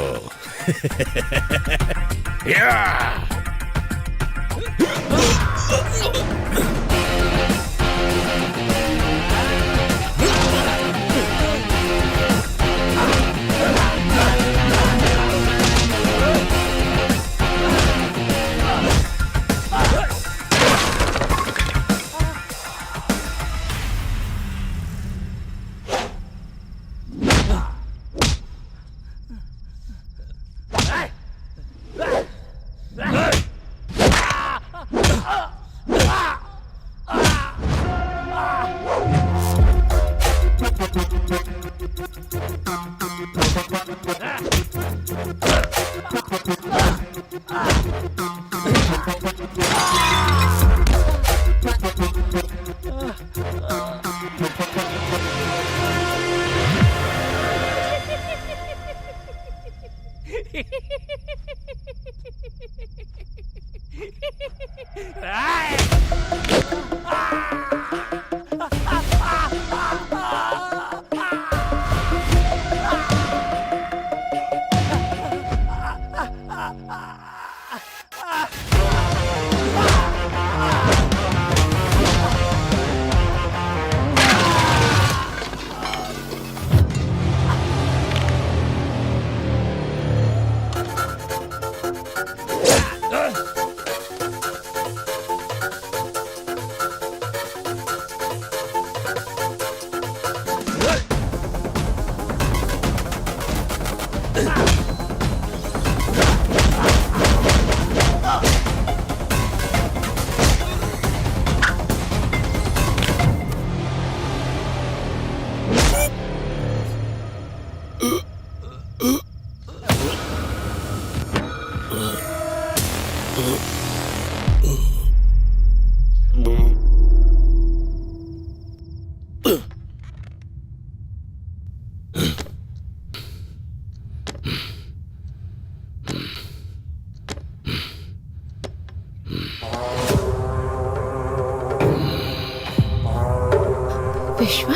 विश्वा,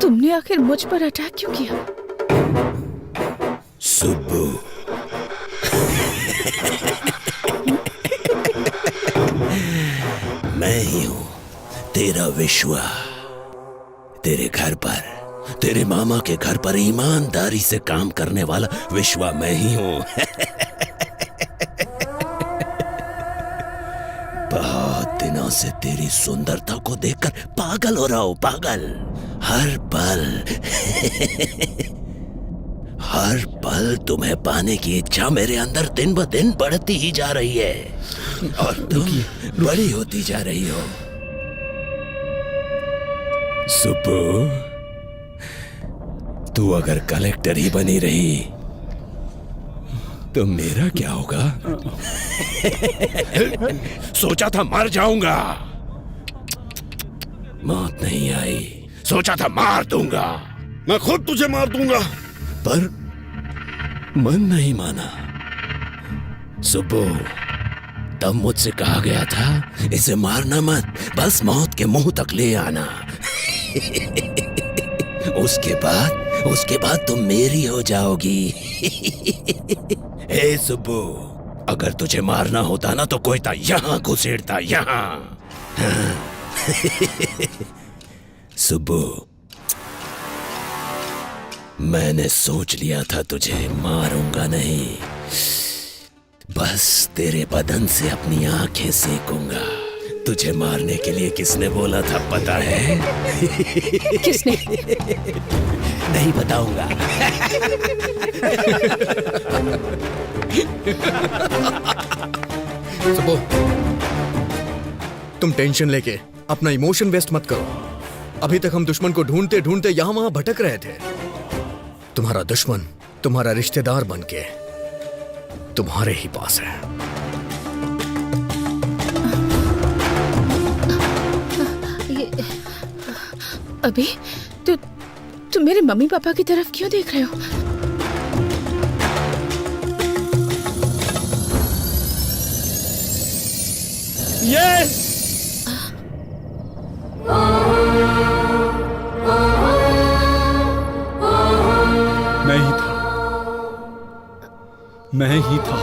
तुमने आखिर मुझ पर अटैक क्यों किया? सुब्बू, मैं ही हूं तेरा विश्वा। तेरे घर पर, तेरे मामा के घर पर ईमानदारी से काम करने वाला विश्वा मैं ही हूं। बहुत दिनों से तेरी सुंदरता को देखकर पागल हो रहा हूं, पागल। हर पल तुम्हें पाने की इच्छा मेरे अंदर दिन ब दिन बढ़ती ही जा रही है और तुम बड़ी होती जा रही हो। सुब्बू, तू अगर कलेक्टर ही बनी रही तो मेरा क्या होगा? सोचा था मर जाऊंगा, मौत नहीं आई। सोचा था मार दूंगा, मैं खुद तुझे मार दूंगा, पर मन नहीं माना। सुब्बू, तब मुझसे कहा गया था इसे मारना मत, बस मौत के मुंह तक ले आना। उसके बाद तुम मेरी हो जाओगी। हे सुब्बू, अगर तुझे मारना होता ना तो कोई था यहाँ घुसेड़ता, यहाँ। सुब्बू, मैंने सोच लिया था तुझे मारूंगा नहीं, बस तेरे बदन से अपनी आंखें सेकूंगा। तुझे मारने के लिए किसने बोला था पता है? किसने? नहीं बताऊंगा। सुबो, तुम टेंशन लेके अपना इमोशन वेस्ट मत करो। अभी तक हम दुश्मन को ढूंढते ढूंढते यहां वहां भटक रहे थे। तुम्हारा दुश्मन तुम्हारा रिश्तेदार बनके तुम्हारे ही पास है। अभी तुम मेरे मम्मी पापा की तरफ क्यों देख रहे हो? यस! मैं ही था।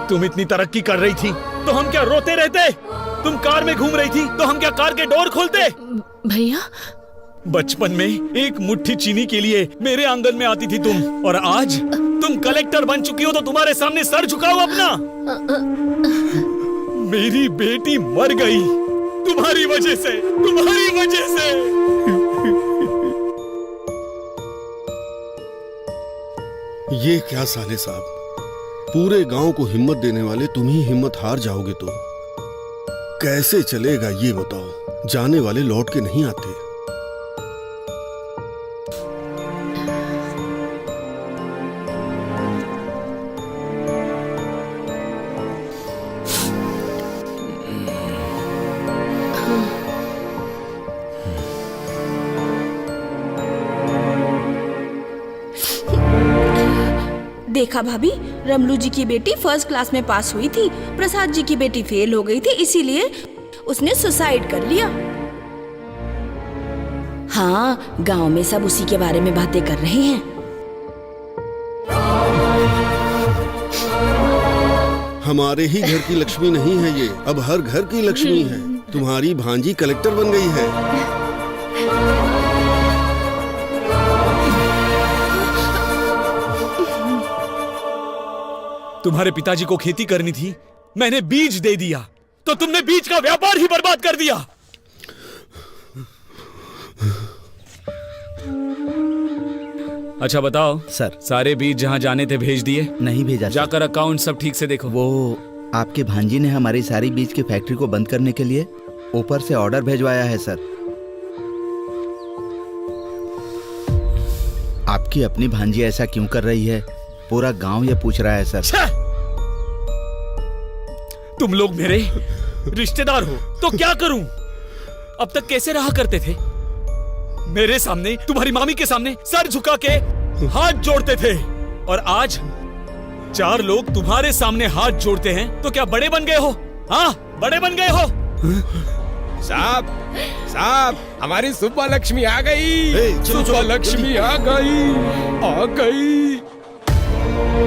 तुम इतनी तरक्की कर रही थी तो हम क्या रोते रहते? तुम कार में घूम रही थी तो हम क्या कार के डोर खोलते? भैया, बचपन में एक मुट्ठी चीनी के लिए मेरे आंगन में आती थी तुम, और आज तुम कलेक्टर बन चुकी हो तो तुम्हारे सामने सर झुकाओ अपना। मेरी बेटी मर गई तुम्हारी वजह से, तुम्हारी वजह से। ये क्या साले साहब, पूरे गांव को हिम्मत देने वाले तुम ही हिम्मत हार जाओगे तो कैसे चलेगा ये बताओ। जाने वाले लौट के नहीं आते। देखा भाभी, रमलू जी की बेटी फर्स्ट क्लास में पास हुई थी, प्रसाद जी की बेटी फेल हो गई थी, इसीलिए उसने सुसाइड कर लिया। हाँ, गांव में सब उसी के बारे में बातें कर रहे हैं। हमारे ही घर की लक्ष्मी नहीं है ये, अब हर घर की लक्ष्मी है। तुम्हारी भांजी कलेक्टर बन गई है। तुम्हारे पिताजी को खेती करनी थी, मैंने बीज दे दिया, तो तुमने बीज का व्यापार ही बर्बाद कर दिया। अच्छा बताओ सर, सारे बीज जहां जाने थे भेज दिए? नहीं भेजा। जाकर अकाउंट सब ठीक से देखो। वो आपके भांजी ने हमारी सारी बीज की फैक्ट्री को बंद करने के लिए ऊपर से ऑर्डर भेजवाया है सर। आपकी अपनी भांजी ऐसा क्यों कर रही है, पूरा गांव ये पूछ रहा है सर। तुम लोग मेरे रिश्तेदार हो तो क्या करूं? अब तक कैसे रहा करते थे? मेरे सामने, तुम्हारी मामी के सामने सर झुका के हाथ जोड़ते थे, और आज 4 लोग तुम्हारे सामने हाथ जोड़ते हैं तो क्या बड़े बन गए हो? हाँ, बड़े बन गए हो? साहब, साहब, हमारी सुब्बा लक्ष्मी आ गई। सुब्बा लक्ष्मी आ गई, आ गई।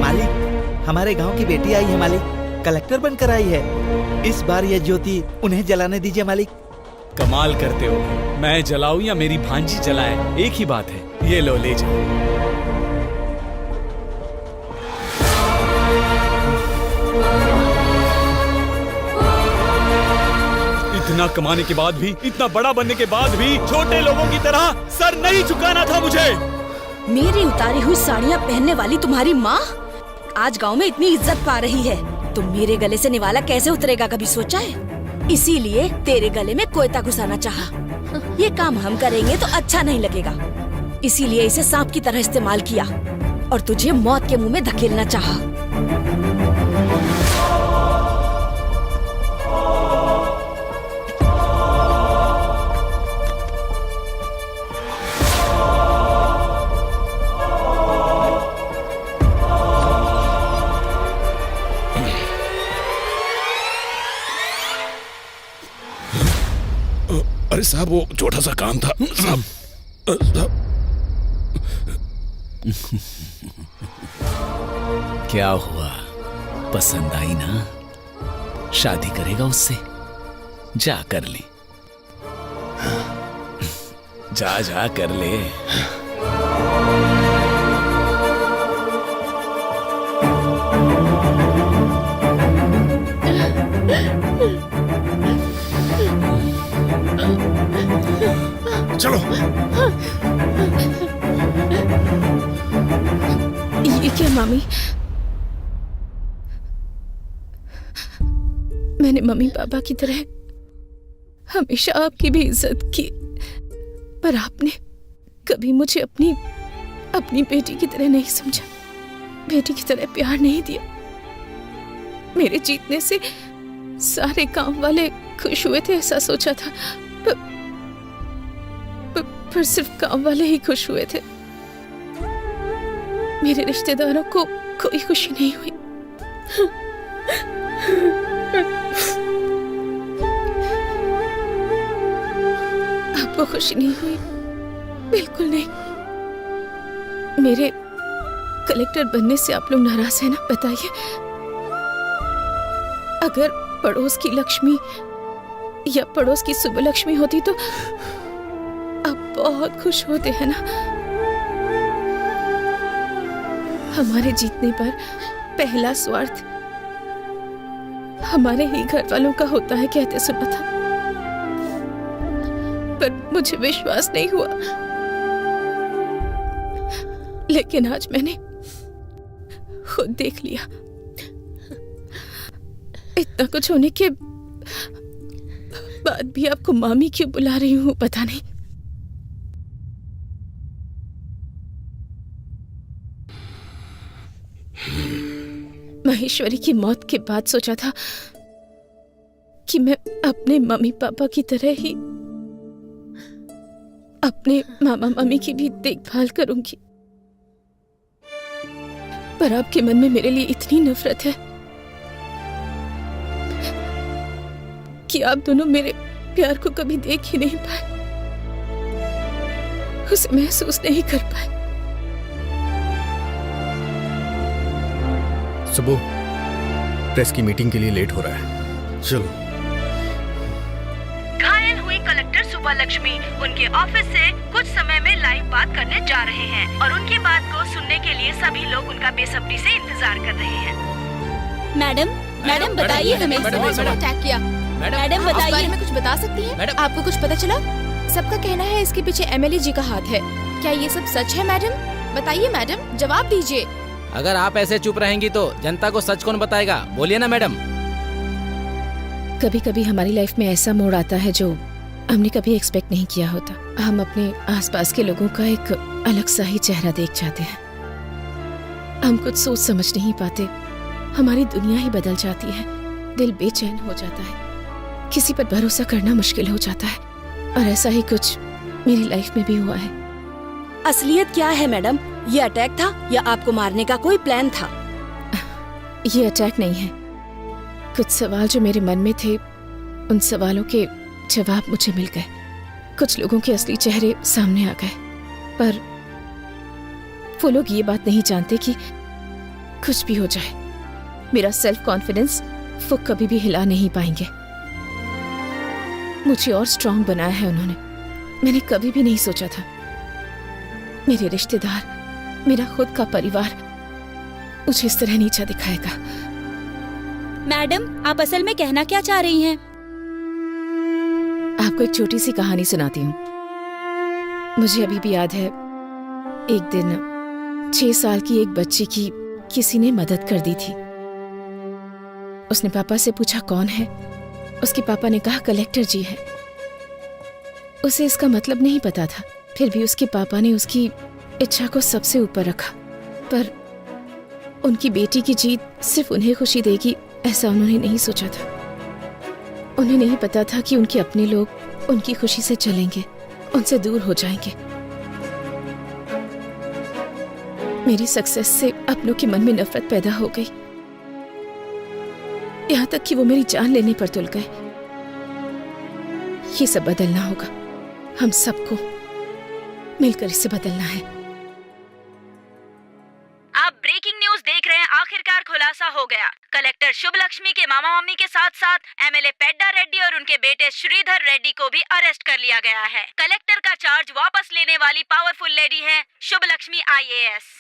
मालिक, हमारे गांव की बेटी आई है मालिक, कलेक्टर बनकर आई है। इस बार ये ज्योति उन्हें जलाने दीजिए मालिक। कमाल करते हो, मैं जलाऊं या मेरी भांजी जलाए, एक ही बात है। ये लो, ले जाओ। इतना कमाने के बाद भी, इतना बड़ा बनने के बाद भी छोटे लोगों की तरह सर नहीं झुकाना था मुझे। मेरी उतारी हुई साड़ियाँ पहनने वाली तुम्हारी माँ आज गांव में इतनी इज्जत पा रही है, तो मेरे गले से निवाला कैसे उतरेगा, कभी सोचा है? इसीलिए तेरे गले में कोयता घुसाना चाहा। ये काम हम करेंगे तो अच्छा नहीं लगेगा, इसीलिए इसे सांप की तरह इस्तेमाल किया और तुझे मौत के मुंह में धकेलना चाहा। अरे साहब वो छोटा सा काम था साहब। क्या हुआ, पसंद आई ना? शादी करेगा उससे? जा कर ले, जा जा कर ले। चलो। ये क्या मामी? मैंने मम्मी पापा की तरह हमेशा आपकी भी इज्जत की, पर आपने कभी मुझे अपनी बेटी की तरह नहीं समझा, बेटी की तरह प्यार नहीं दिया। मेरे जीतने से सारे गांव वाले खुश हुए थे ऐसा सोचा था, पर सिर्फ गांव वाले ही खुश हुए थे। मेरे रिश्तेदारों को कोई खुशी नहीं हुई। आपको खुशी नहीं हुई? बिल्कुल नहीं। मेरे कलेक्टर बनने से आप लोग नाराज हैं ना? बताइए। अगर पड़ोस की लक्ष्मी या पड़ोस की सुबह लक्ष्मी होती तो आप बहुत खुश होते हैं ना? हमारे जीतने पर पहला स्वार्थ हमारे ही घर वालों का होता है कहते सुना था, पर मुझे विश्वास नहीं हुआ। लेकिन आज मैंने खुद देख लिया। इतना कुछ होने के बाद भी आपको मामी क्यों बुला रही हूँ पता नहीं। महेश्वरी की मौत के बाद सोचा था कि मैं अपने मम्मी पापा की तरह ही अपने मामा मम्मी की भी देखभाल करूंगी, पर आपके मन में मेरे लिए इतनी नफरत है कि आप दोनों मेरे प्यार को कभी देख ही नहीं पाए, उसे महसूस नहीं कर पाए। सुबह प्रेस की मीटिंग के लिए लेट हो रहा है, चलो। घायल हुई कलेक्टर सुबह लक्ष्मी उनके ऑफिस से कुछ समय में लाइव बात करने जा रहे हैं और उनकी बात को सुनने के लिए सभी लोग उनका बेसब्री से इंतजार कर रहे हैं। मैडम बताइए हमें अटैक किया। मैडम बताइए, बारे में कुछ बता सकती हैं? आपको कुछ पता चला? सबका कहना है इसके पीछे एमएलए जी का हाथ है, क्या ये सब सच है? मैडम बताइए, मैडम जवाब दीजिए। अगर आप ऐसे चुप रहेंगी तो जनता को सच कौन बताएगा? बोलिए ना मैडम। कभी कभी हमारी लाइफ में ऐसा मोड़ आता है जो हमने कभी एक्सपेक्ट नहीं किया होता। हम अपने आसपास के लोगों का एक अलग सा ही चेहरा देख जाते हैं। हम कुछ सोच समझ नहीं पाते, हमारी दुनिया ही बदल जाती है, दिल बेचैन हो जाता है, किसी पर भरोसा करना मुश्किल हो जाता है, और ऐसा ही कुछ मेरी लाइफ में भी हुआ है। असलियत क्या है मैडम? ये अटैक था या आपको मारने का कोई प्लान था? ये अटैक नहीं है। कुछ सवाल जो मेरे मन में थे, उन सवालों के जवाब मुझे मिल गए। कुछ लोगों के असली चेहरे सामने आ गए, पर वो लोग ये बात नहीं जानते कि कुछ भी हो जाए, मेरा सेल्फ कॉन्फिडेंस वो कभी भी हिला नहीं पाएंगे। मुझे और स्ट्रांग बनाया है उन्होंने। मैंने कभी भी नहीं सोचा था मेरे रिश्तेदार, मेरा खुद का परिवार मुझे इस तरह नीचा दिखाएगा। मैडम आप असल में कहना क्या चाह रही हैं? आपको एक छोटी सी कहानी सुनाती हूँ। मुझे अभी भी याद है, एक दिन 6 साल की एक बच्ची की किसी ने मदद कर दी थी। उसने पापा से पूछा कौन है। उसके पापा ने कहा कलेक्टर जी है। उसे इसका मतलब नहीं पता था, फिर भी उसके पापा ने उसकी इच्छा को सबसे ऊपर रखा। पर उनकी बेटी की जीत सिर्फ उन्हें खुशी देगी ऐसा उन्होंने नहीं सोचा था। उन्हें नहीं पता था कि उनके अपने लोग उनकी खुशी से चलेंगे, उनसे दूर हो जाएंगे। मेरी सक्सेस से अपनों के मन में नफरत पैदा हो गई, यहाँ तक कि वो मेरी जान लेने पर तुल गए। ये सब बदलना होगा। हम सबको मिलकर इसे बदलना है। आप ब्रेकिंग न्यूज देख रहे हैं। आखिरकार खुलासा हो गया। कलेक्टर शुभ लक्ष्मी के मामा मम्मी के साथ साथ एमएलए पेड्डा रेड्डी और उनके बेटे श्रीधर रेड्डी को भी अरेस्ट कर लिया गया है। कलेक्टर का चार्ज वापस लेने वाली पावरफुल लेडी है शुभ लक्ष्मी IAS।